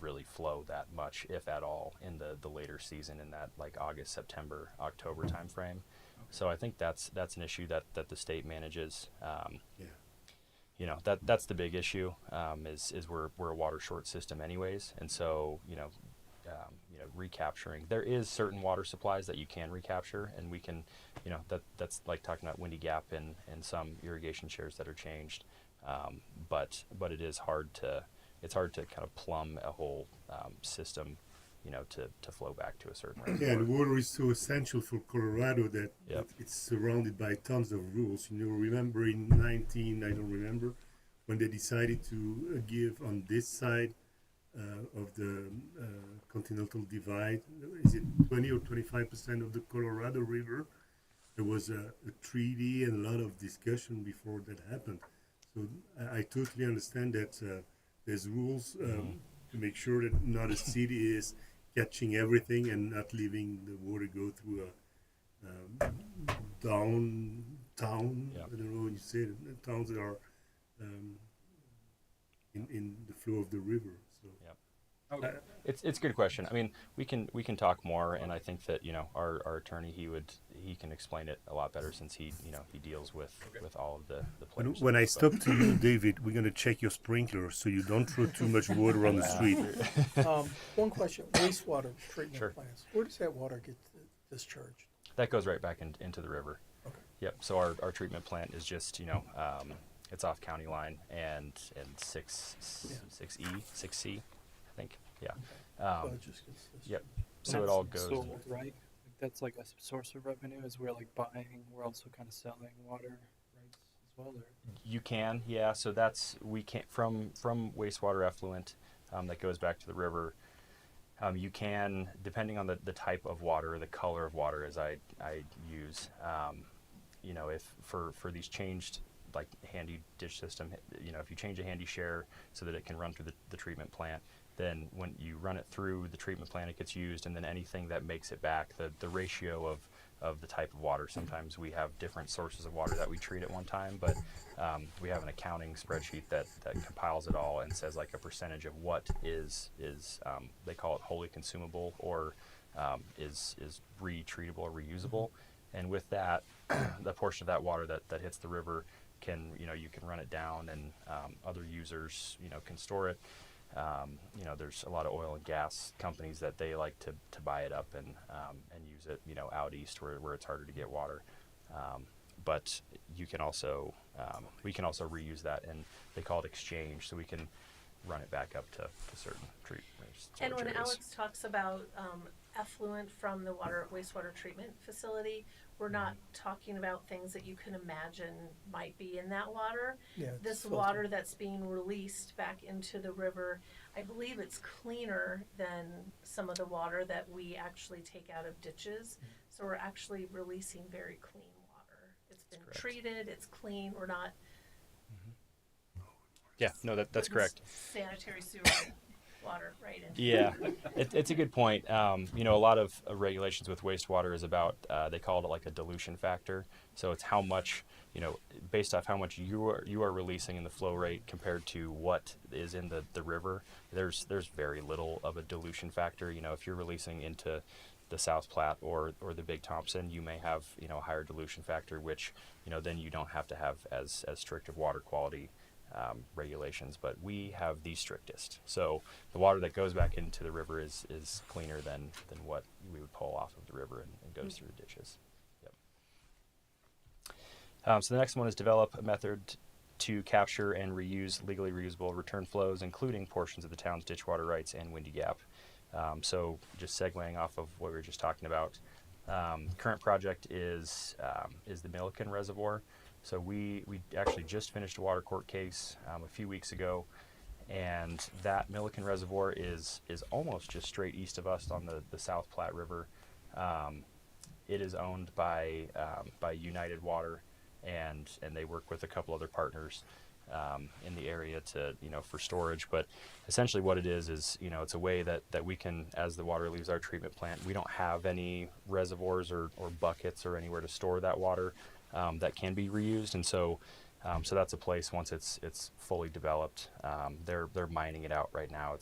really flow that much, if at all, in the later season, in that like August, September, October timeframe. So I think that's an issue that the state manages. Yeah. You know, that's the big issue, is we're a water short system anyways, and so you know, recapturing, there is certain water supplies that you can recapture, and we can, you know, that's like talking about Windy Gap and some irrigation shares that are changed, but it is hard to kind of plumb a whole system, you know, to flow back to a certain Yeah, reservoir. and water is so essential for Colorado that Yep. it's surrounded by tons of rules. You know, remember in I don't remember, when they decided to give on this side of the Continental Divide, is it 20 or 25% of the Colorado River? There was a treaty and a lot of discussion before that happened. So I totally understand that there's rules to make sure that not a city is catching everything and not leaving the water go through a downtown. Yeah. I don't know when you say it, the towns that are in the flow of the river. So Okay. It's a good question. I mean, we can talk more, and I think that, you know, our attorney, he can explain it a lot better, since he deals with all of the players. when I stop to you, David, we're gonna check your sprinkler so you don't throw too much water on the street. One question, wastewater treatment Sure. plants, where does that water get discharged? That goes right back into the river. Okay. Yep. So our treatment plant is just, you know, it's off county line and 6C, I think. Yeah. So it just gets discharged. Yep. So it all goes. sold, right? Like that's like a source of revenue. Is we're like buying, we're also kind of selling water rights as well. Or You can, yeah. So we can't from wastewater effluent that goes back to the river. You can, depending on the type of water, the color of water, as I use. You know, if for these changed, like handy ditch system, you know, if you change a handy share so that it can run through the treatment plant, then when you run it through the treatment plant, it gets used, and then anything that makes it back, the ratio of the type of water. Sometimes we have different sources of water that we treat at one time, but we have an accounting spreadsheet that compiles it all and says like a percentage of what is they call it wholly consumable, or is retreatable or reusable. And with that, the portion of that water that hits the river can, you know, you can run it down, and other users, you know, can store it. You know, there's a lot of oil and gas companies that they like to buy it up and use it, you know, out east where it's harder to get water. But you can also, we can also reuse that, and they call it exchange, so we can run it back up to certain And when areas. Alex talks about effluent from the wastewater treatment facility, we're not talking about things that you can imagine might be in that water. Yeah, it's This filtered. water that's being released back into the river, I believe it's cleaner than some of the water that we actually take out of ditches. So we're actually releasing very clean water. It's been correct. treated, it's clean, we're not Yeah, no, that's putting correct. Sanitary sewer water right into Yeah, it's a good point. You know, a lot of regulations with wastewater is about, they call it like a dilution factor. So it's how much, you know, based off how much you are releasing in the flow rate compared to what is in the river. There's very little of a dilution factor. You know, if you're releasing into the South Platte or the Big Thompson, you may have, you know, a higher dilution factor, which, you know, then you don't have to have as strict of water quality regulations, but we have the strictest. So the water that goes back into the river is cleaner than what we would pull off of the river and goes through the ditches. Yep. So the next one is develop a method to capture and reuse legally reusable return flows, including portions of the town's ditchwater rights and Windy Gap. So just segueing off of what we were just talking about, current project is the Milliken Reservoir. So we actually just finished a water court case a few weeks ago, and that Milliken Reservoir is almost just straight east of us on the South Platte River. It is owned by United Water, and they work with a couple other partners. in the area to, for storage. But essentially what it is, it's a way that we can, as the water leaves our treatment plant, we don't have any reservoirs or buckets or anywhere to store that water that can be reused. And so that's a place once it's fully developed. They're mining it out right now.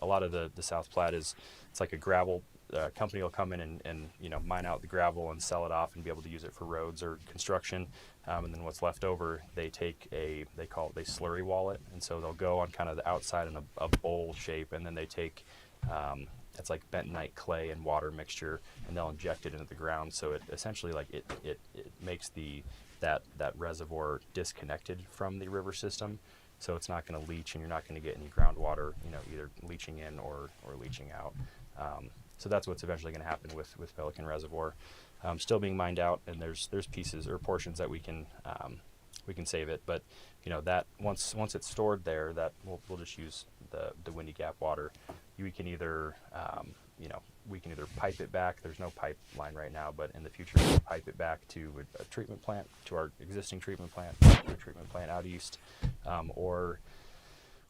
A lot of the South Platte it's like a gravel company will come in and mine out the gravel and sell it off and be able to use it for roads or construction. And then what's left over, they slurry wall it. And so they'll go on kind of the outside in a bowl shape, and then they take it's like bentonite clay and water mixture, and they'll inject it into the ground. So it essentially it makes that reservoir disconnected from the river system. So it's not going to leach, and you're not going to get any groundwater, either leaching in or leaching out. So that's what's eventually going to happen with Pelican Reservoir. Still being mined out, and there's pieces or portions that we can save it. But that once it's stored there, that we'll just use the Windy Gap water. We can either pipe it back. There's no pipeline right now, but in the future we'll pipe it back to a treatment plant, to our existing treatment plant, to a treatment plant out east, or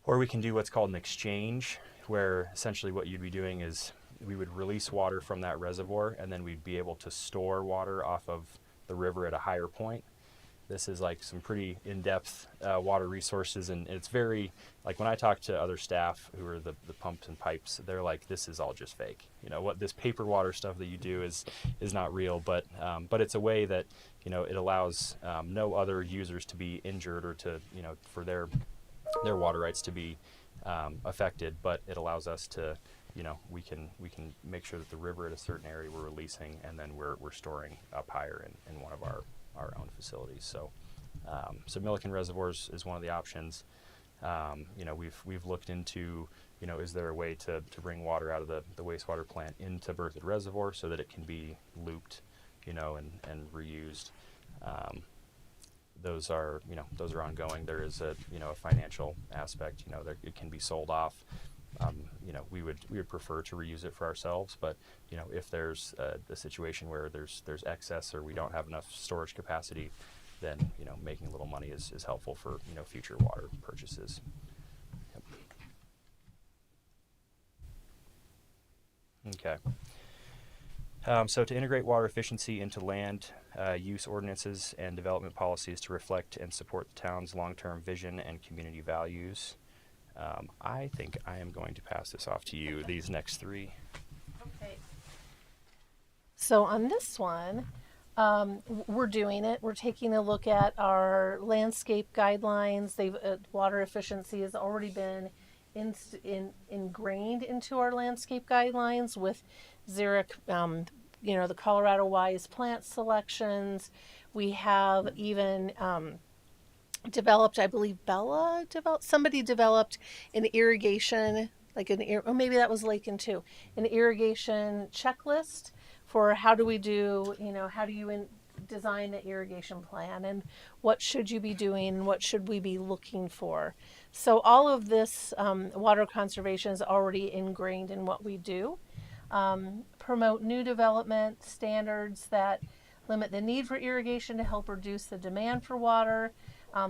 we can do what's called an exchange, where essentially what you'd be doing is we would release water from that reservoir, and then we'd be able to store water off of the river at a higher point. This is like some pretty in-depth water resources, and it's very, like when I talk to other staff who are the pumps and pipes, they're like, this is all just fake. What this paper water stuff that you do is not real, but it's a way that, it allows no other users to be injured or to, for their water rights to be affected, but it allows us to, we can make sure that the river at a certain area we're releasing, and then we're storing up higher in one of our own facilities. So Milliken Reservoirs is one of the options. We've looked into, is there a way to bring water out of the wastewater plant into Berthoud Reservoir so that it can be looped, and reused. Those are ongoing. There is a financial aspect. It can be sold off. We would prefer to reuse it for ourselves, but if there's a situation where there's excess or we don't have enough storage capacity, then making a little money is helpful for future water purchases. Yep. Okay. So to integrate water efficiency into land use ordinances and development policies to reflect and support the town's long-term vision and community values. I think I am going to pass this off to you, these next three. Okay. So on this one, we're doing it. We're taking a look at our landscape guidelines. Water efficiency has already been ingrained into our landscape guidelines with Xeric, the Colorado Wise plant selections. We have even developed, I believe somebody developed an irrigation, maybe that was Lakin too, an irrigation checklist for how do you design the irrigation plan, and what should you be doing, and what should we be looking for. So all of this water conservation is already ingrained in what we do. Promote new development standards that limit the need for irrigation to help reduce the demand for water.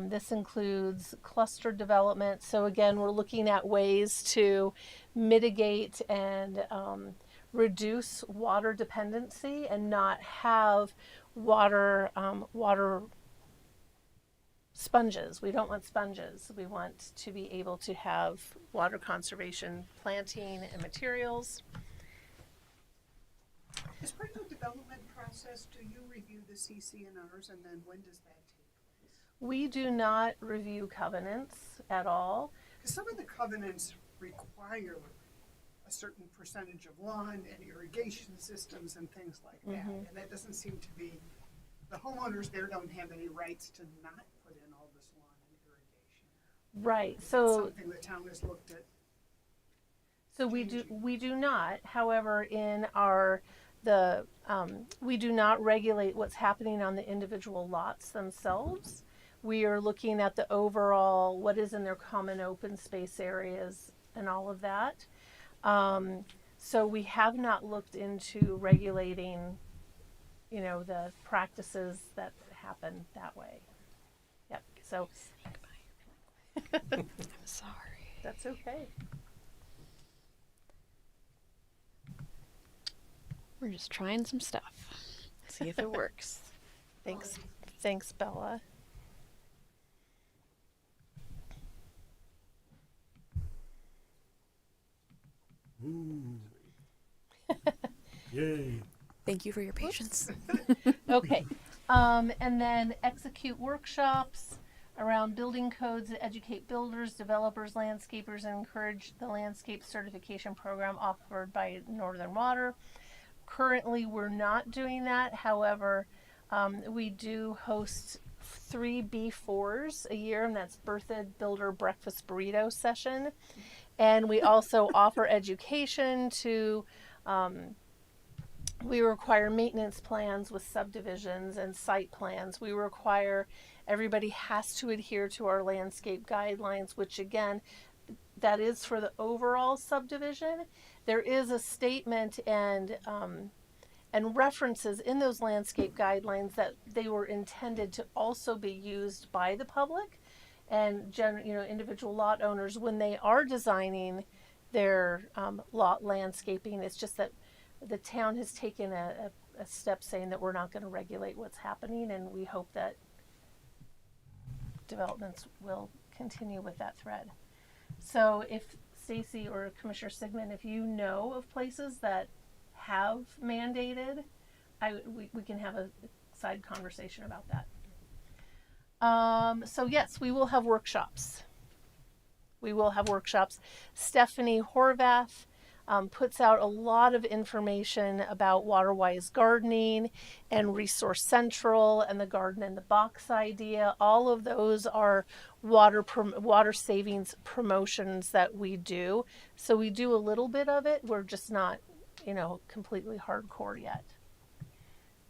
This includes cluster development. So again, we're looking at ways to mitigate and reduce water dependency and not have water sponges. We don't want sponges. We want to be able to have water conservation planting and materials. As part of the development process, do you review the CC&Rs, and then when does that take place? We do not review covenants at all. Because some of the covenants require a certain percentage of lawn and irrigation systems and things like that. And that doesn't seem to be, the homeowners there don't have any rights to not put in all this lawn and irrigation. Right. That's So something the town has looked at. So we do not. However, in we do not regulate what's happening on the individual lots themselves. We are looking at the overall, what is in their common open space areas and all of that. So we have not looked into regulating, the practices that happen that way. Yep. So Sorry. That's okay. We're just trying some stuff. See if it works. Thanks. Thanks, Bella. Ooh. Yay. Thank you for your patience. Okay. And then execute workshops around building codes that educate builders, developers, landscapers, and encourage the landscape certification program offered by Northern Water. Currently, we're not doing that. However, we do host 3 B4s a year, and that's Berthoud Builder Breakfast Burrito Session. And we also offer education to, we require maintenance plans with subdivisions and site plans. We require everybody has to adhere to our landscape guidelines, which again, that is for the overall subdivision. There is a statement and references in those landscape guidelines that they were intended to also be used by the public and individual lot owners when they are designing their lot landscaping. It's just that the town has taken a step saying that we're not going to regulate what's happening, and we hope that developments will continue with that thread. So if Stacy or Commissioner Sigmund, if you know of places that have mandated, we can have a side conversation about that. So yes, we will have workshops. Stephanie Horvath puts out a lot of information about water-wise gardening and Resource Central and the garden in the box idea. All of those are water savings promotions that we do. So we do a little bit of it. We're just not, completely hardcore yet.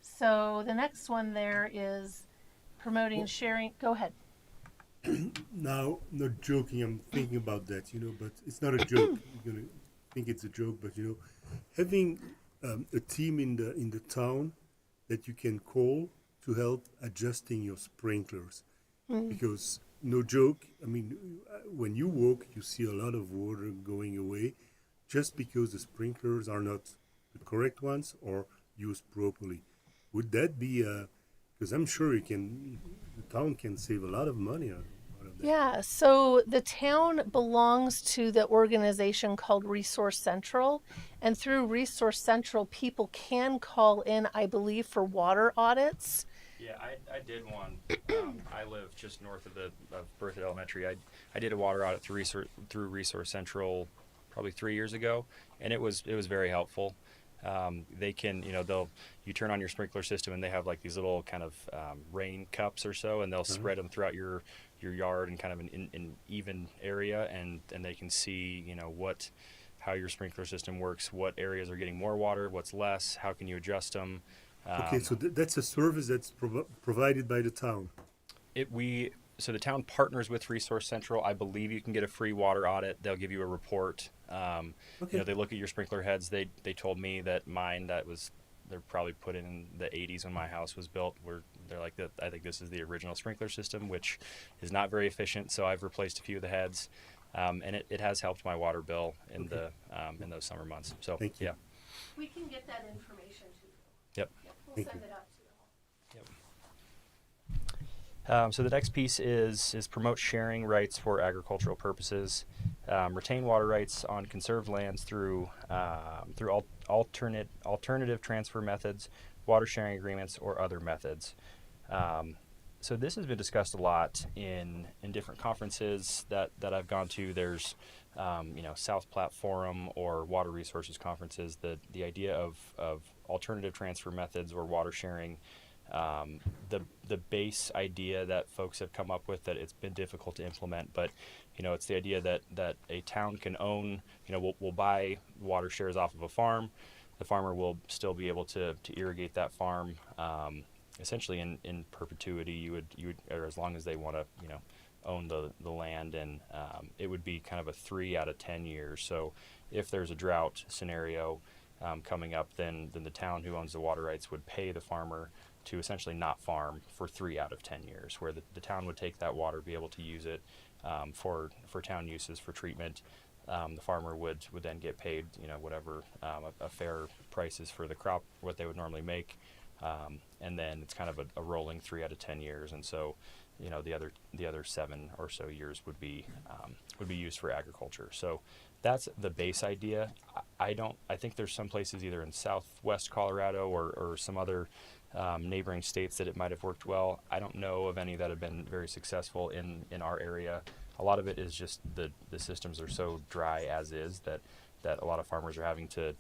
So the next one there is promoting sharing. Go ahead. Now, not joking, I'm thinking about that, but it's not a joke. You're gonna think it's a joke, but having a team in the town that you can call to help adjusting your sprinklers, because no joke. I mean, when you walk, you see a lot of water going away, just because the sprinklers are not the correct ones or used properly. Would that be because I'm sure the town can save a lot of money out of that. Yeah, so the town belongs to the organization called Resource Central, and through Resource Central, people can call in, I believe, for water audits. Yeah, I did one. I live just north of Berthoud Elementary. I did a water audit through Resource Central probably 3 years ago, and it was very helpful. They can, you turn on your sprinkler system and they have like these little kind of rain cups or so, and they'll spread them throughout your yard in kind of an even area, and they can see, how your sprinkler system works, what areas are getting more water, what's less, how can you adjust them. Okay, so that's a service that's provided by the town. So the town partners with Resource Central. I believe you can get a free water audit. They'll give you a report. Okay. They look at your sprinkler heads. They told me that mine they're probably put in the 80s when my house was built. They're like that. I think this is the original sprinkler system, which is not very efficient. So I've replaced a few of the heads, and it has helped my water bill in those summer months. So Thank you. yeah. We can get that information to you. Yep. We'll Thank send you. it out to you all. So the next piece is promote sharing rights for agricultural purposes, retain water rights on conserved lands through alternative transfer methods, water sharing agreements, or other methods. So this has been discussed a lot in different conferences that I've gone to. There's South Platte Forum or Water Resources conferences. The idea of alternative transfer methods or water sharing. The base idea that folks have come up with, that it's been difficult to implement, but it's the idea that a town can own, we'll buy water shares off of a farm. The farmer will still be able to irrigate that farm essentially in perpetuity. You would or as long as they want to own the land, and it would be kind of a 3 out of 10 years. So if there's a drought scenario coming up, then the town who owns the water rights would pay the farmer to essentially not farm for 3 out of 10 years, where the town would take that water, be able to use it, for town uses for treatment. The farmer would then get paid, whatever a fair price is for the crop, what they would normally make, and then it's kind of a rolling 3 out of 10 years, and so the other 7 or so years would be used for agriculture. So that's the base idea. I think there's some places either in southwest Colorado or some other neighboring states that it might have worked well. I don't know of any that have been very successful in our area. A lot of it is just the systems are so dry as is that a lot of farmers are having to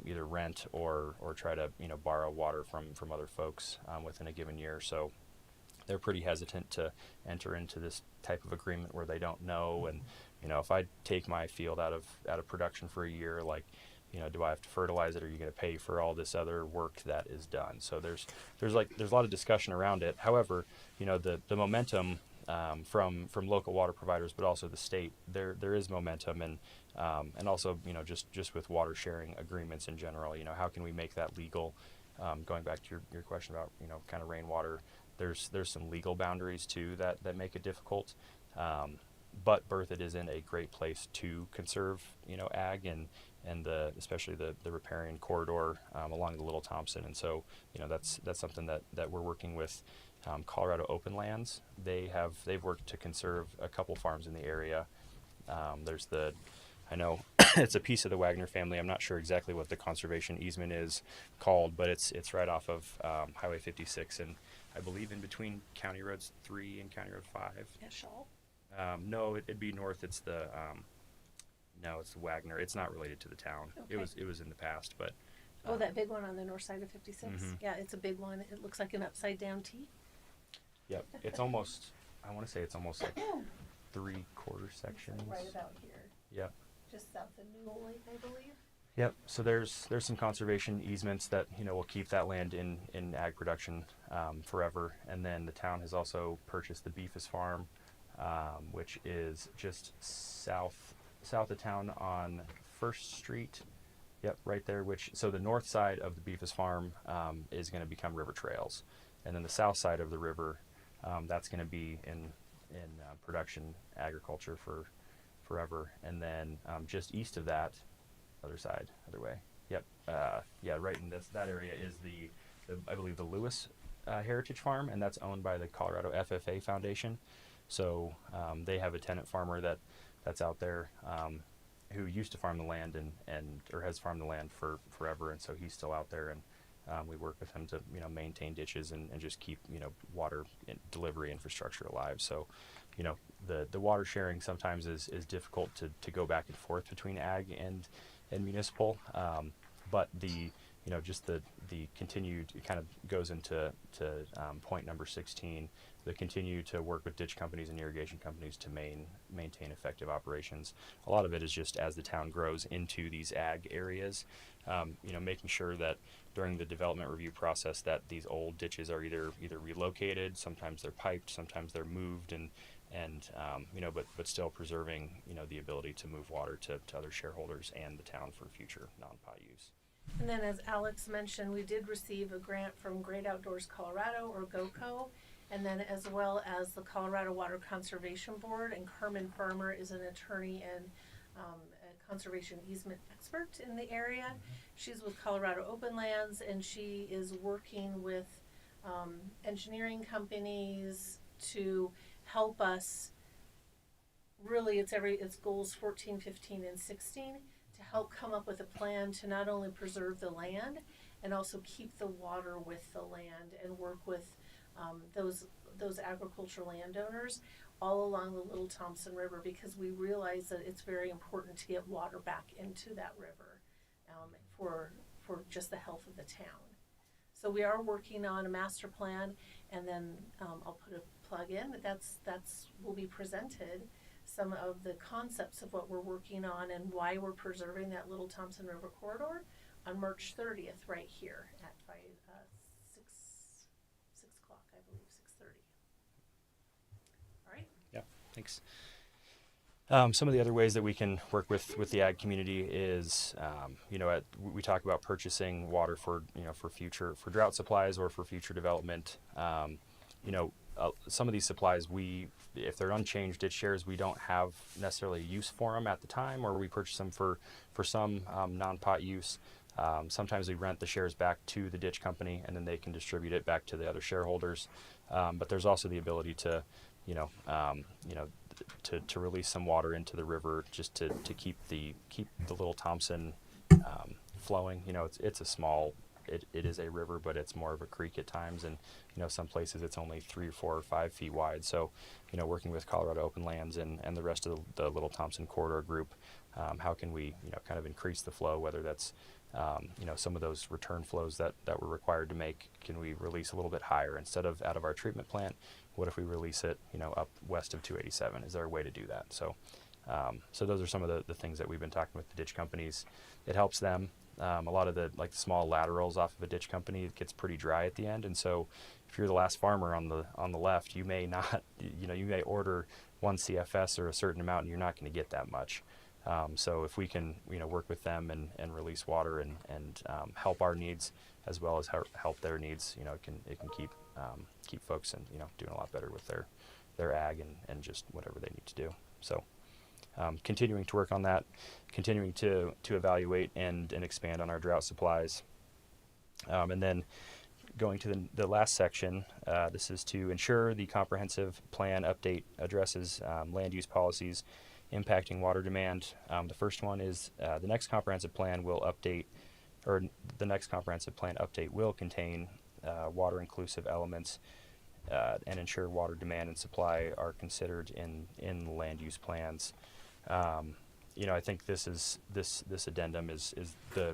either rent or try to borrow water from other folks within a given year. So they're pretty hesitant to enter into this type of agreement where they don't know. And if I take my field out of production for a year, like do I have to fertilize it? Are you going to pay for all this other work that is done? So there's a lot of discussion around it. However, the momentum from local water providers, but also the state, there is momentum, and also just with water sharing agreements in general, how can we make that legal? Going back to your question about kind of rainwater, there's some legal boundaries too that make it difficult. But Berthoud is in a great place to conserve ag and especially the riparian corridor along the Little Thompson, and so that's something that we're working with. Colorado Open Lands, they've worked to conserve a couple farms in the area. I know it's a piece of the Wagner family. I'm not sure exactly what the conservation easement is called, but it's right off of Highway 56, and I believe in between County Roads 3 and County Road 5. Shaw? No, it'd be north. It's the it's the Wagner. It's not related to the town. Okay. It was in the past, but That big one on the north side of 56. Mhm. Yeah, it's a big one. It looks like an upside down T. yep, it's almost. I want to say it's almost like 3/4 sections. Right about here, Yep. just south of Newell Lake, I believe. Yep. So there's some conservation easements that will keep that land in ag production forever, and then the town has also purchased the Beefus Farm, which is just south of town on First Street. Yep, right there. So the north side of the Beefus Farm is going to become river trails, and then the south side of the river, that's going to be in production agriculture for forever, and then just east of that, other way. Yep. Right in that area is the I believe the Lewis Heritage Farm, and that's owned by the Colorado FFA Foundation. So they have a tenant farmer that's out there who used to farm the land or has farmed the land for forever, and so he's still out there, and we work with him to maintain ditches and just keep water delivery infrastructure alive. So the water sharing sometimes is difficult to go back and forth between ag and municipal, but just the continued, it kind of goes into point number 16, the continue to work with ditch companies and irrigation companies to maintain effective operations. A lot of it is just as the town grows into these ag areas, making sure that during the development review process that these old ditches are either relocated, sometimes they're piped, sometimes they're moved, but still preserving the ability to move water to other shareholders and the town for future non-PI use. And then, as Alex mentioned, we did receive a grant from Great Outdoors Colorado, or GOCO, and then as well as the Colorado Water Conservation Board. And Carmen Farmer is an attorney and a conservation easement expert in the area. She's with Colorado Open Lands, and she is working with engineering companies to help us. Really, it's goals 14, 15, and 16 to help come up with a plan to not only preserve the land and also keep the water with the land and work with those agricultural landowners all along the Little Thompson River, because we realize that it's very important to get water back into that river for just the health of the town. So we are working on a master plan, and then I'll put a plug in that's will be presented some of the concepts of what we're working on and why we're preserving that Little Thompson River corridor on March 30th right here at 6 o'clock, I believe, 6:30. All right. Yeah, thanks. Some of the other ways that we can work with the ag community is, we talk about purchasing water for future, for drought supplies or for future development. A some of these supplies, if they're unchanged ditch shares, we don't have necessarily a use for them at the time, or we purchase them for some non-pot use. Sometimes we rent the shares back to the ditch company, and then they can distribute it back to the other shareholders. But there's also the ability to, to release some water into the river just to keep the Little Thompson flowing. It's a small. It is a river, but it's more of a creek at times, and some places it's only 3 or 4 or 5 feet wide. So, working with Colorado Open Lands and the rest of the Little Thompson Corridor group, how can we kind of increase the flow? Whether that's some of those return flows that we're required to make, can we release a little bit higher instead of out of our treatment plant? What if we release it up west of 287? Is there a way to do that? So, so those are some of the things that we've been talking with the ditch companies. It helps them. A lot of the small laterals off of a ditch company, it gets pretty dry at the end, and so if you're the last farmer on the left, you may not, you may order 1 CFS or a certain amount, and you're not going to get that much. So if we can, work with them and release water and help our needs as well as help their needs, it can keep folks and doing a lot better with their ag and just whatever they need to do. So. Continuing to work on that, continuing to evaluate and expand on our drought supplies. And then going to the last section, this is to ensure the comprehensive plan update addresses land use policies impacting water demand. The first one is the next comprehensive plan will update, or the next comprehensive plan update will contain water inclusive elements and ensure water demand and supply are considered in land use plans. I think this addendum is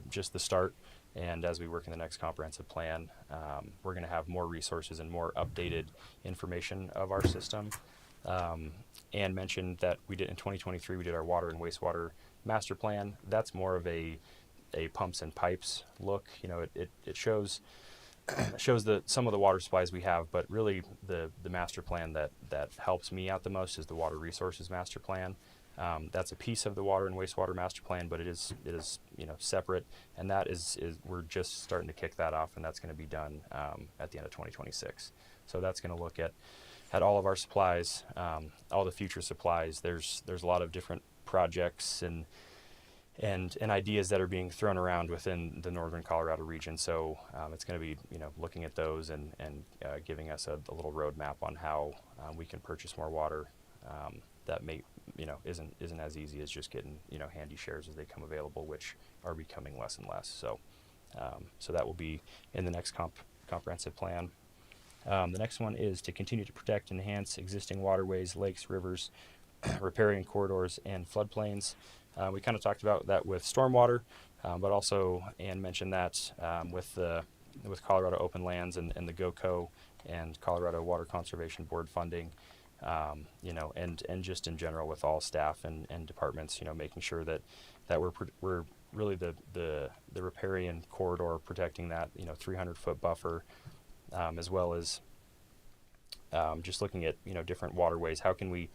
just the start, and as we work in the next comprehensive plan, we're going to have more resources and more updated information of our system. Ann mentioned that we did in 2023 we did our water and wastewater master plan. That's more of a pumps and pipes look. It shows some of the water supplies we have, but really the master plan that helps me out the most is the water resources master plan. That's a piece of the water and wastewater master plan, but it is separate, and that is we're just starting to kick that off, and that's going to be done at the end of 2026. So that's going to look at all of our supplies, all the future supplies. There's a lot of different projects and ideas that are being thrown around within the northern Colorado region. So it's going to be looking at those and giving us a little roadmap on how we can purchase more water. That may isn't as easy as just getting handy shares as they come available, which are becoming less and less. So so that will be in the next comprehensive plan. The next one is to continue to protect and enhance existing waterways, lakes, rivers, riparian corridors, and floodplains. We kind of talked about that with stormwater, but also Ann mentioned that with Colorado Open Lands and the GOCO and Colorado Water Conservation Board funding. And just in general with all staff and departments, making sure that we're really the riparian corridor, protecting that 300-foot buffer, as well as just looking at different waterways. How can we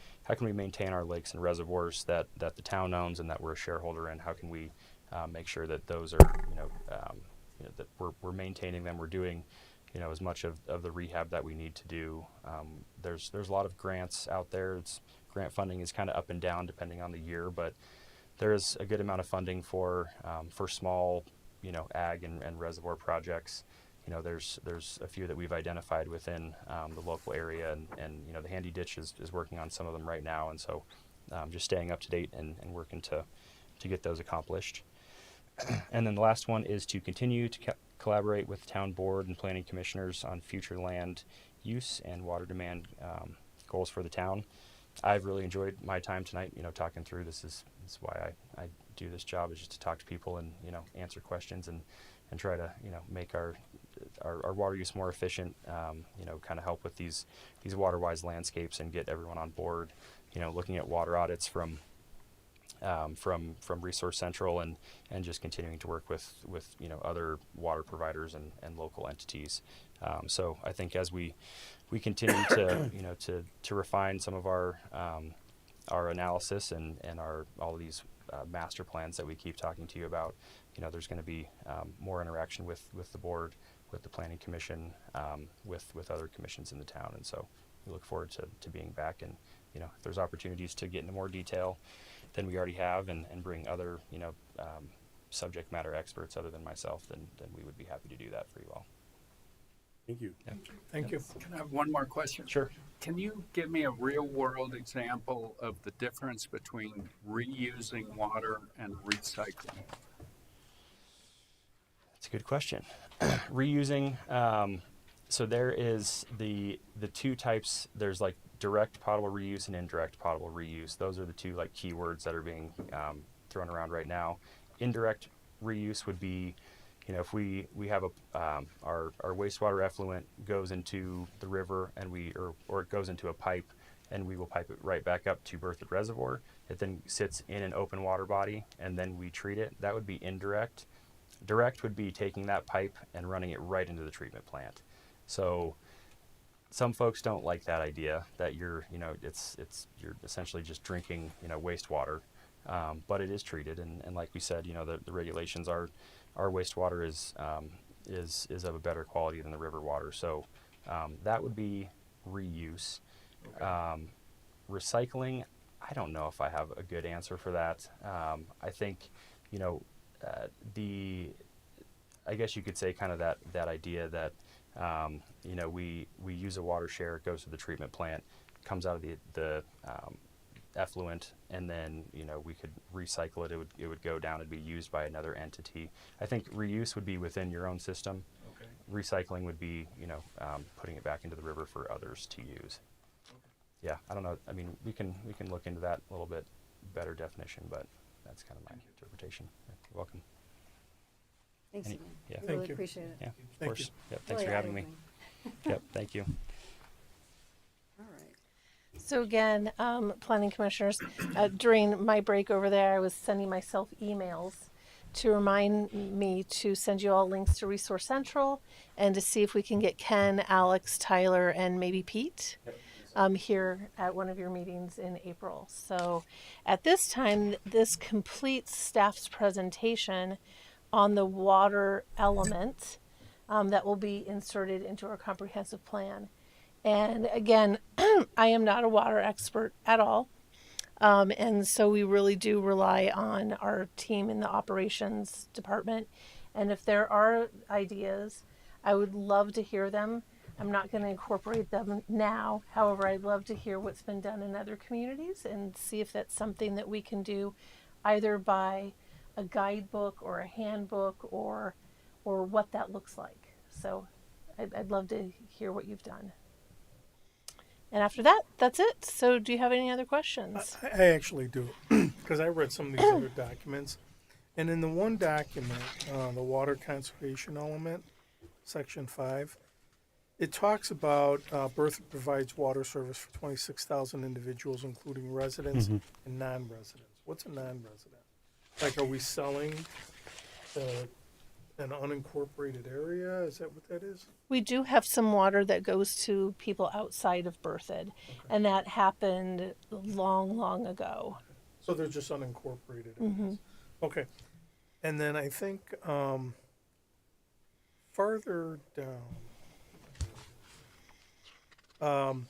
maintain our lakes and reservoirs that the town owns and that we're a shareholder in? How can we make sure that those are that we're maintaining them? We're doing as much of the rehab that we need to do. There's a lot of grants out there. Grant funding is kind of up and down depending on the year, but there is a good amount of funding for small, ag and reservoir projects. There's a few that we've identified within the local area, and the Handy Ditch is working on some of them right now, and so just staying up to date and working to get those accomplished. And then the last one is to continue to collaborate with the town board and planning commissioners on future land use and water demand goals for the town. I've really enjoyed my time tonight, talking through this. Is why I do this job, is just to talk to people and, answer questions and try to, make our water use more efficient, kind of help with these water-wise landscapes and get everyone on board, looking at water audits from Resource Central and just continuing to work with other water providers and local entities. So I think as we continue to to refine some of our analysis and all of these master plans that we keep talking to you about, there's going to be more interaction with the board, with the planning commission, with other commissions in the town, and so we look forward to being back. And you know, if there's opportunities to get into more detail than we already have, and bring other subject matter experts other than myself, then we would be happy to do that for you all. Thank you. Yeah. Thank you. Can I have one more question? Sure. Can you give me a real world example of the difference between reusing water and recycling? That's a good question. Reusing. So there is the two types. There's like direct potable reuse and indirect potable reuse. Those are the two like keywords that are being thrown around right now. Indirect reuse would be, you know, if we have our wastewater effluent goes into the river and or it goes into a pipe, and we will pipe it right back up to Berthoud Reservoir. It then sits in an open water body, and then we treat it. That would be indirect. Direct would be taking that pipe and running it right into the treatment plant. So some folks don't like that idea that you're essentially just drinking, wastewater. But it is treated, and like we said, the regulations are our wastewater is of a better quality than the river water. So that would be reuse. Okay. Recycling, I don't know if I have a good answer for that. I think, I guess you could say kind of that idea that, we use a water share, it goes to the treatment plant, comes out of the effluent, and then we could recycle it. It would go down and be used by another entity. I think reuse would be within your own system. Okay. Recycling would be putting it back into the river for others to use. Okay. Yeah, I don't know. I mean, we can look into that a little bit better definition, but that's kind of my interpretation. Yeah, you're welcome. Thanks again. Yeah. We really Thank you. appreciate it. Yeah, of Thank course. you. Yep, thanks Really for having me. eye-opening. Yep, thank you. All right. So again, planning commissioners, during my break over there, I was sending myself emails to remind me to send you all links to Resource Central and to see if we can get Ken, Alex, Tyler, and maybe Pete here at one of your meetings in April. So at this time, this completes staff's presentation on the water element that will be inserted into our comprehensive plan. And again, I am not a water expert at all. And so we really do rely on our team in the operations department. And if there are ideas, I would love to hear them. I'm not going to incorporate them now. However, I'd love to hear what's been done in other communities and see if that's something that we can do either by a guidebook or a handbook or what that looks like. So I'd love to hear what you've done. And after that, that's it. So do you have any other questions? I actually do, because I read some of these other documents. And in the one document, the water conservation element, section 5, it talks about Berthoud provides water service for 26,000 individuals, including residents and non-residents. What's a non-resident? Like, are we selling an unincorporated area? Is that what that is? We do have some water that goes to people outside of Berthoud, and that happened long, long ago. So they're just unincorporated areas. Okay. And then I think farther down,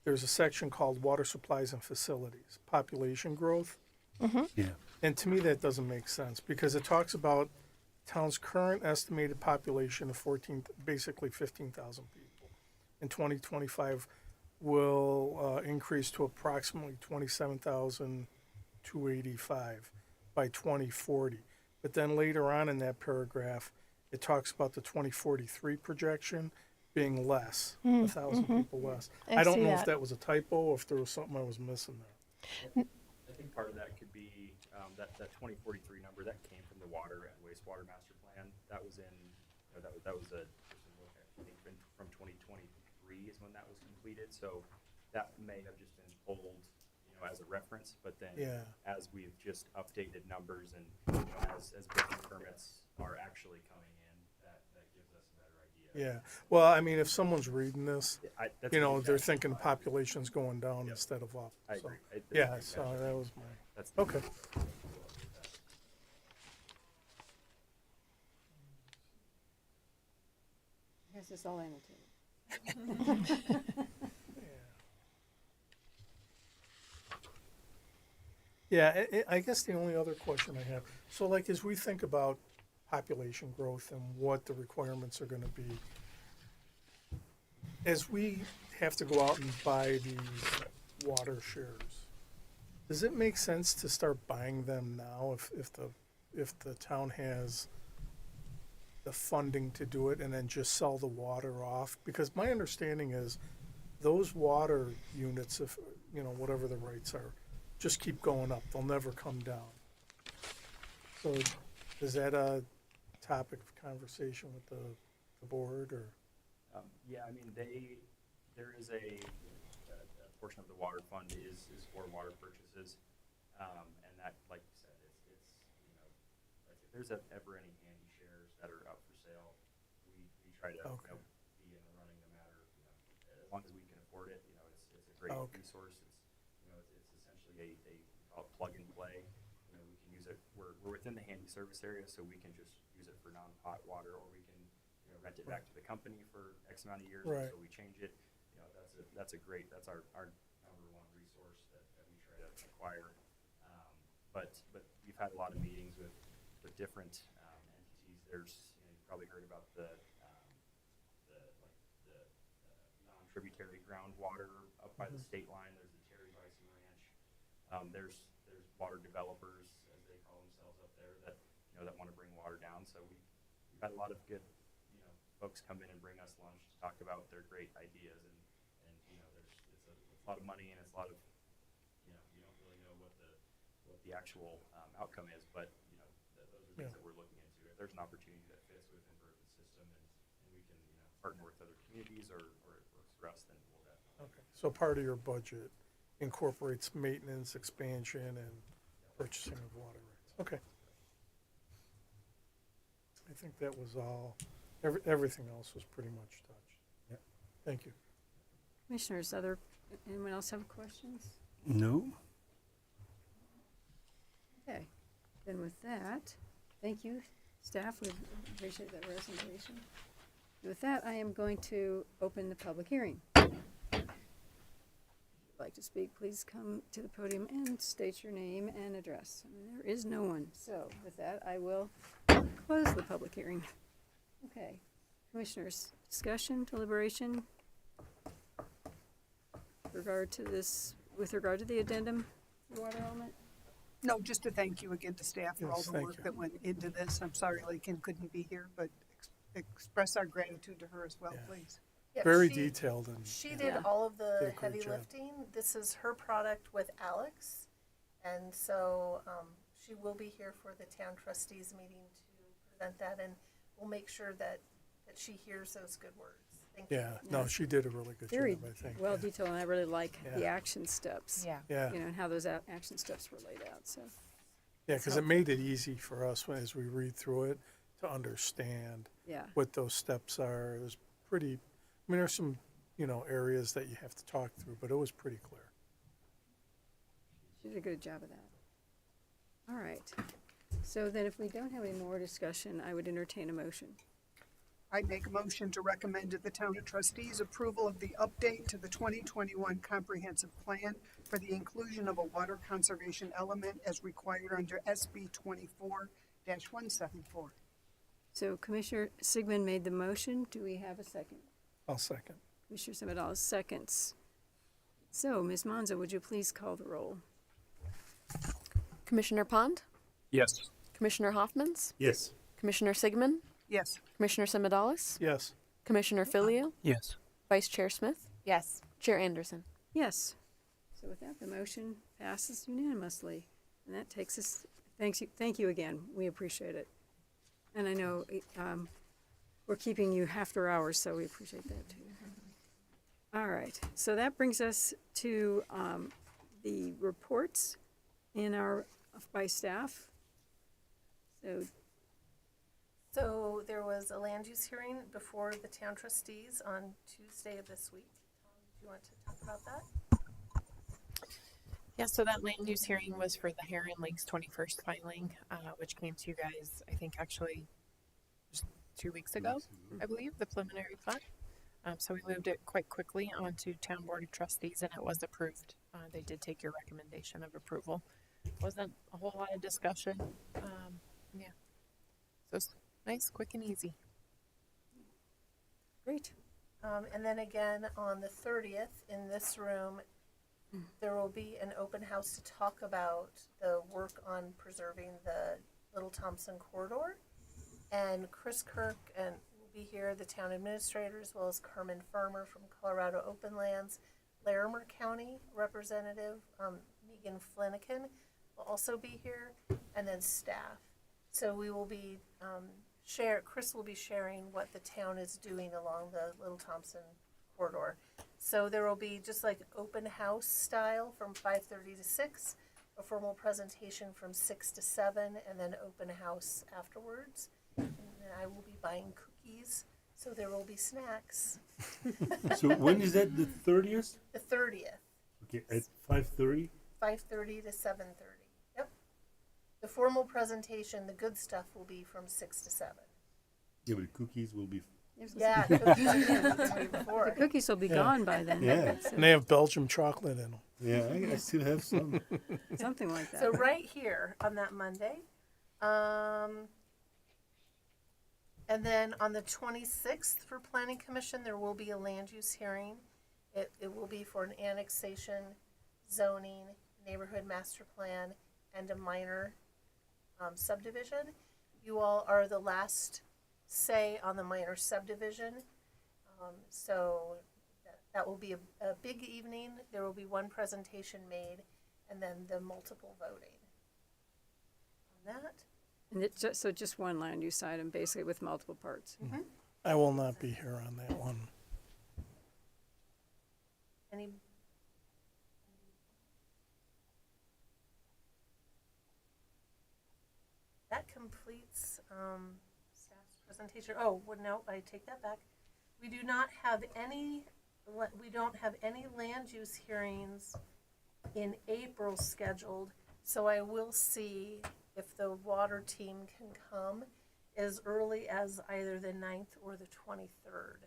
there's a section called Water Supplies and Facilities, Population Growth. Yeah. And to me, that doesn't make sense because it talks about town's current estimated population of basically 15,000 people. In 2025 will increase to approximately 27,285 by 2040. But then later on in that paragraph, it talks about the 2043 projection being less, 1,000 people less. I don't know if that was a typo or if there was something I was missing there. I think part of that could be that 2043 number that came from the water and wastewater master plan. That was in that was I think from 2023 is when that was completed. So that may have just been pulled as a reference, but then as we've just updated numbers and as building permits are actually coming in, that gives us a better idea. Yeah. Well, I mean, if someone's reading this, That's they're thinking population's going down instead of up. I So, agree. yeah, so that was my. That's Okay. I guess it's all annotated. Yeah, I guess the only other question I have, so like as we think about population growth and what the requirements are gonna be, as we have to go out and buy these water shares, does it make sense to start buying them now if the town has the funding to do it and then just sell the water off? Because my understanding is those water units, if, you know, whatever the rates are, just keep going up. They'll never come down. So is that a topic of conversation with the board or? Yeah, I mean, there is a portion of the water fund is for water purchases. And that, like you said, it's you know, like if there's ever any handy shares that are up for sale, we try to, Okay. you know, be in the running no matter, you know, as long as we can afford it, you know, it's a great Okay. resource. It's, you know, it's essentially we call it plug and play. You know, we can use it, we're within the handy service area, so we can just use it for non-pot water, or we can, you know, rent it back to the company for X amount of years Right. until we change it. You know, that's a great, that's our number one resource that we try to acquire. But we've had a lot of meetings with different entities. There's, you know, you've probably heard about the non-tributary groundwater up by the state line. There's the Terry Bison Ranch. There's water developers, as they call themselves up there, that, you know, that want to bring water down. So we've had a lot of good, you know, folks come in and bring us lunch to talk about their great ideas, and you know, it's a lot of money, and it's a lot of, you know, you don't really know what the actual outcome is, but you know, those are things that we're looking into. If there's an opportunity that fits within Berthoud's system, and we can, you know, partner with other communities, or it works for us, then we'll definitely. Okay, so part of your budget incorporates maintenance, expansion, and purchasing of water rights. Okay. I think that was all, everything else was pretty much touched. Yeah. Thank you. Commissioners, anyone else have questions? No. Okay, then with that, thank you, staff, we appreciate that presentation. With that, I am going to open the public hearing. If you'd like to speak, please come to the podium and state your name and address. There is no one, so with that, I will close the public hearing. Okay, commissioners, discussion, deliberation with regard to the addendum, water element? No, just to thank you again to staff for all Yes, the thank work you. that went into this. I'm sorry Lakin couldn't be here, but express our gratitude to her as well, Yeah. please. Yeah, Very she- detailed and. She yeah. did all of Did the a great heavy job. lifting. This is her product with Alex. And so she will be here for the town trustees meeting to present that, and we'll make sure that she hears those good words. Thank you. Yeah, no, she did a really good Very job, I think. well yeah. detailed, and I really like the Yeah. action steps. Yeah. Yeah, You know, and how those action steps were laid out, so. yeah, because it made it easy for us as we read through it to understand Yeah, what those steps are. It was pretty, I mean, there's some, you know, areas that you have to talk through, but it was pretty clear. she did a good job of that. All right, so then if we don't have any more discussion, I would entertain a motion. I make a motion to recommend to the town of trustees approval of the update to the 2021 comprehensive plan for the inclusion of a water conservation element as required under SB 24-174. So Commissioner Sigmund made the motion, do we have a second? I'll second. Commissioner Semadalis seconds. So, Ms. Monzo, would you please call the roll? Commissioner Pond, Yes. Commissioner Hoffmans, Yes. Commissioner Sigmund, Yes, Commissioner Semadalis, Yes, Commissioner Filio, Yes. Vice Chair Smith, Yes. Chair Anderson. Yes. So with that, the motion passes unanimously. And that takes us, thank you again. We appreciate it. And I know we're keeping you after hours, so we appreciate that too. All right, so that brings us to the reports by staff. So there was a land use hearing before the town trustees on Tuesday of this week. Tom, do you want to talk about that? Yeah, so that land use hearing was for the Heron Lakes 21st filing, which came to you guys, I think, actually just 2 weeks ago, I believe, the preliminary plat. So we moved it quite quickly onto Town Board of Trustees, and it was approved. They did take your recommendation of approval. wasn't a whole lot of discussion. Yeah. So it's nice, quick, and easy. Great. And then again, on the 30th, in this room, there will be an open house to talk about the work on preserving the Little Thompson corridor. And Chris Kirk and will be here, the town administrator, as well as Carmen Farmer from Colorado Open Lands, Larimer County Representative Megan Flanagan will also be here, and then staff. So we will be Chris will be sharing what the town is doing along the Little Thompson corridor. So there will be just like open house style from 5:30 to 6, a formal presentation from 6 to 7, and then open house afterwards. And then I will be buying cookies, so there will be snacks. So when is that? The 30th? The 30th, Okay, at 5:30. 5:30 to 7:30. Yep. The formal presentation, the good stuff, will be from 6 to 7. Yeah, but the cookies will be. Yeah, cookies again, the day before. The cookies will be Yeah. gone by then. Yeah. So And they have Belgium chocolate in them. Yeah, I still have some. something like that. So right here on that Monday, and then on the 26th for Planning Commission, there will be a land use hearing. It will be for an annexation, zoning, neighborhood master plan, and a minor subdivision. You all are the last say on the minor subdivision. So that will be a big evening. There will be one presentation made, and then the multiple voting. On that, And it's just one land use item, basically with multiple parts. I will not be here on that one. any that completes staff's presentation. Oh, well, no, I take that back. We do not have any. We don't have any land use hearings in April scheduled, so I will see if the water team can come as early as either the 9th or the 23rd.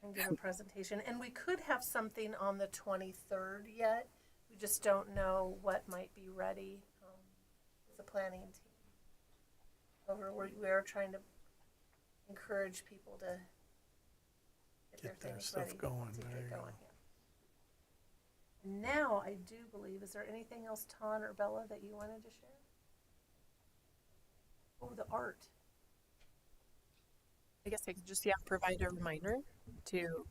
And give a presentation. And we could have something on the 23rd yet. We just don't know what might be ready with the planning team. However, we are trying to encourage people to get their things stuff ready going. to There get you go. going. Yeah. And now I do believe, is there anything else, Ton or Bella, that you wanted to share? Oh, the art. I guess I could just provide a reminder to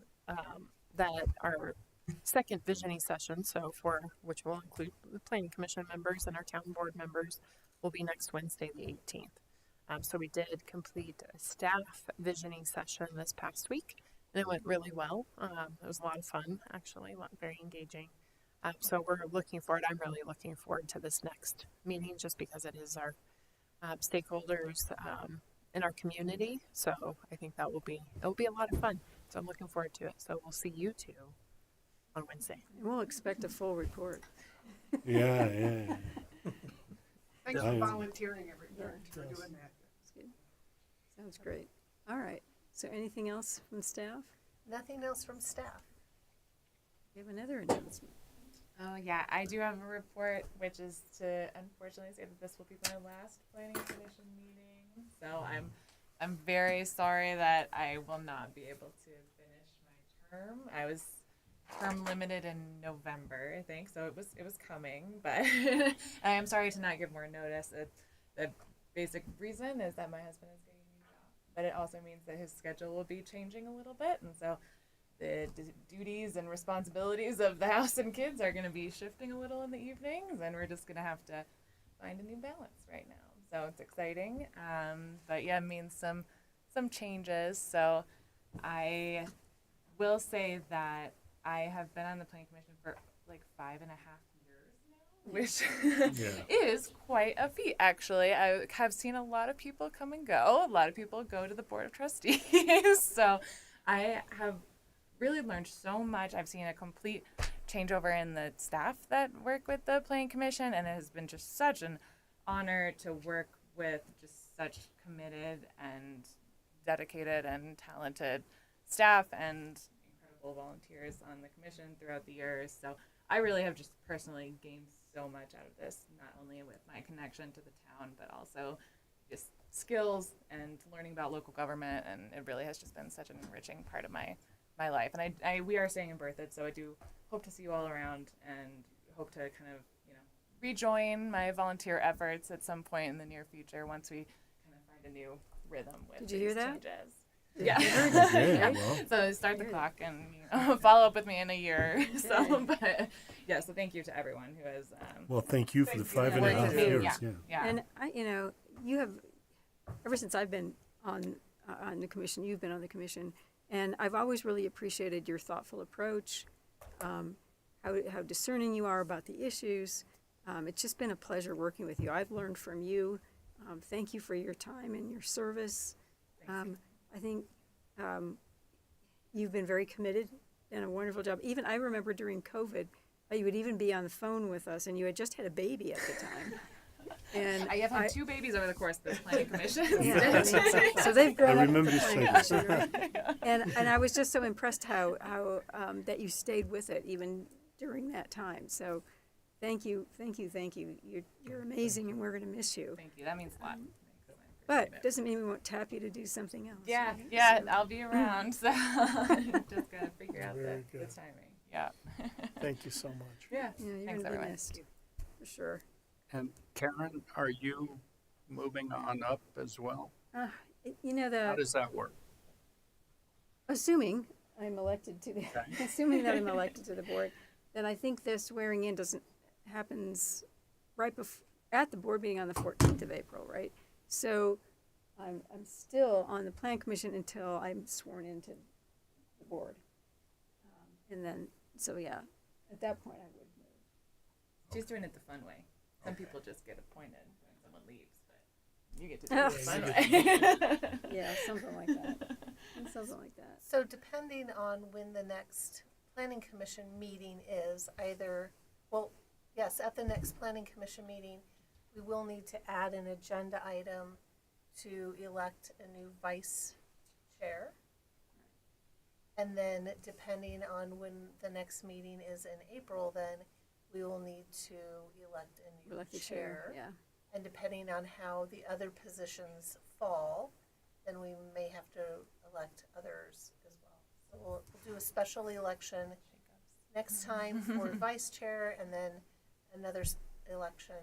that our second visioning session, so for which will include the planning commission members and our town board members, will be next Wednesday, the 18th. So we did complete a staff visioning session this past week, and it went really well. It was a lot of fun, actually, very engaging. So we're looking forward. I'm really looking forward to this next meeting, just because it is our stakeholders in our community. So I think it'll be a lot of fun. So I'm looking forward to it. So we'll see you two on Wednesday. We'll expect a full report. Yeah. Thanks Yeah. for volunteering everyone for Yes. doing that. That's good. Sounds great. All right. So anything else from staff? Nothing else from staff. We have another announcement. Oh yeah, I do have a report, which is to unfortunately say that this will be my last planning commission meeting. So I'm very sorry that I will not be able to finish my term. I was term limited in November, I think, so it was coming, but I am sorry to not give more notice. The basic reason is that my husband is getting a new job, but it also means that his schedule will be changing a little bit, and so the duties and responsibilities of the house and kids are going to be shifting a little in the evenings, and we're just going to have to find a new balance right now. So it's exciting, but yeah, it means some changes. So I will say that I have been on the planning commission for like 5.5 years now, which is quite a feat, actually. I have seen a lot of people come and go. A lot of people go to the board of trustees. So I have really learned so much. I've seen a complete changeover in the staff that work with the planning commission, and it has been just such an honor to work with just such committed and dedicated and talented staff and incredible volunteers on the commission throughout the years. So I really have just personally gained so much out of this, not only with my connection to the town, but also just skills and learning about local government. And it really has just been such an enriching part of my life. And we are staying in Berthoud, so I do hope to see you all around and hope to kind of, rejoin my volunteer efforts at some point in the near future once we kind of find a new rhythm with Did you hear these that? changes. Yeah. Yeah. well. So start the clock and follow up with me in a year. So, but yeah. So thank you to everyone who has. Well, thank you for the 5.5 years. Yeah. And you have, ever since I've been on the commission, you've been on the commission, and I've always really appreciated your thoughtful approach, how discerning you are about the issues. It's just been a pleasure working with you. I've learned from you. Thank you for your time and your service. I think you've been very committed, done a wonderful job. Even I remember during COVID, you would even be on the phone with us, and you had just had a baby at the time. And I have had 2 babies over the course of this planning commission. Yeah, so they've grown I up remember with this the planning thing. commission, right? And I was just so impressed how that you stayed with it even during that time. So thank you. You're amazing, and we're going to miss you. Thank you. That means a lot. But doesn't mean we won't tap you to do something else. Yeah, right? yeah, So- I'll be around. So just gotta figure out Very the good. timing. Yeah. Thank you so much. Yeah. Yeah, you're Thanks, going to be everyone. missed, for sure. And Karen, are you moving on up as well? How How does that work? assuming I'm elected to the, Okay. assuming that I'm elected to the board, then I think the swearing in happens right at the board meeting on the 14th of April, right? So I'm still on the plan commission until I'm sworn into the board. And then, so yeah, at that point I would move. She's doing it the fun way. Some people just get appointed when someone leaves, but you get to do it the fun way. Yeah, something like that. Something like that. So depending on when the next planning commission meeting is, at the next planning commission meeting, we will need to add an agenda item to elect a new vice chair. And then depending on when the next meeting is in April, then we will need to elect a new Elect the chair. yeah. And depending on how the other positions fall, then we may have to elect others as well. So we'll do a special election next time for vice chair, and then another election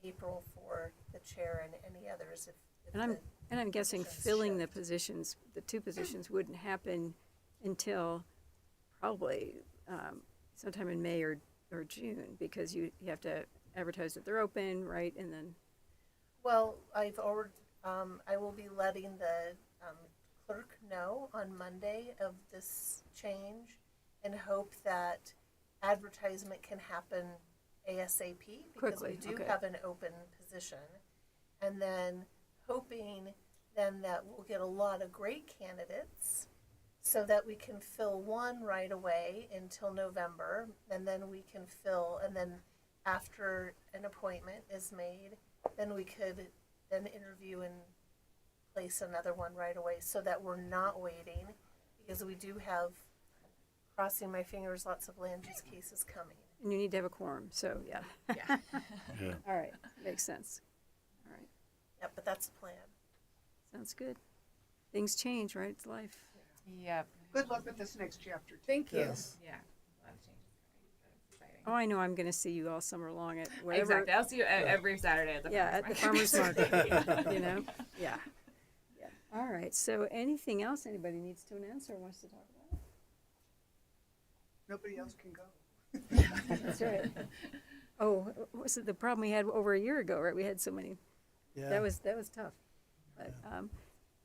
in April for the chair and any others if And I'm guessing positions filling the shift. positions, the 2 positions wouldn't happen until probably sometime in May or June, because you have to advertise that they're open, right? And then, Well, I've already, I will be letting the clerk know on Monday of this change and hope that advertisement can happen ASAP because Quickly, we do okay. have an open position. And then hoping then that we'll get a lot of great candidates so that we can fill one right away until November, and then we can fill, and then after an appointment is made, then we could then interview and place another one right away so that we're not waiting, because we do have, crossing my fingers, lots of land use cases coming. and you need to have a quorum, so yeah. Yeah. Yeah. All right, makes sense. All right, Yep, but that's the plan. sounds good. Things change, right? It's life. Yep. Good luck with this next chapter. Thank you. Yes. Yeah. A lot of changes coming. That's exciting. Oh, I know I'm going to see you all summer long at whatever. Exactly. I'll see you every Saturday at the Yeah, at the farmer's market. market, you know? Yeah. Yeah. All right, so anything else anybody needs to announce or wants to talk about? Nobody else can go. That's right. Oh, was it the problem we had over a year ago, right? We had so many. Yeah. That was tough. But,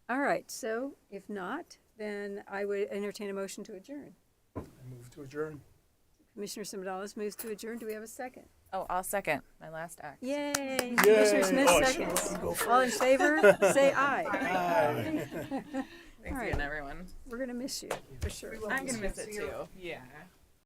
all right, so if not, then I would entertain a motion to adjourn. I move to adjourn. Commissioner Simadalis moves to adjourn. Do we have a second? Oh, I'll second my last act. Yay! Yay. Commissioner Smith Oh, seconds. you go All in favor, say aye. Aye. Thanks All right. again, everyone. We're gonna miss you, for sure. We will I'm miss gonna miss you. it See you. too. Yeah.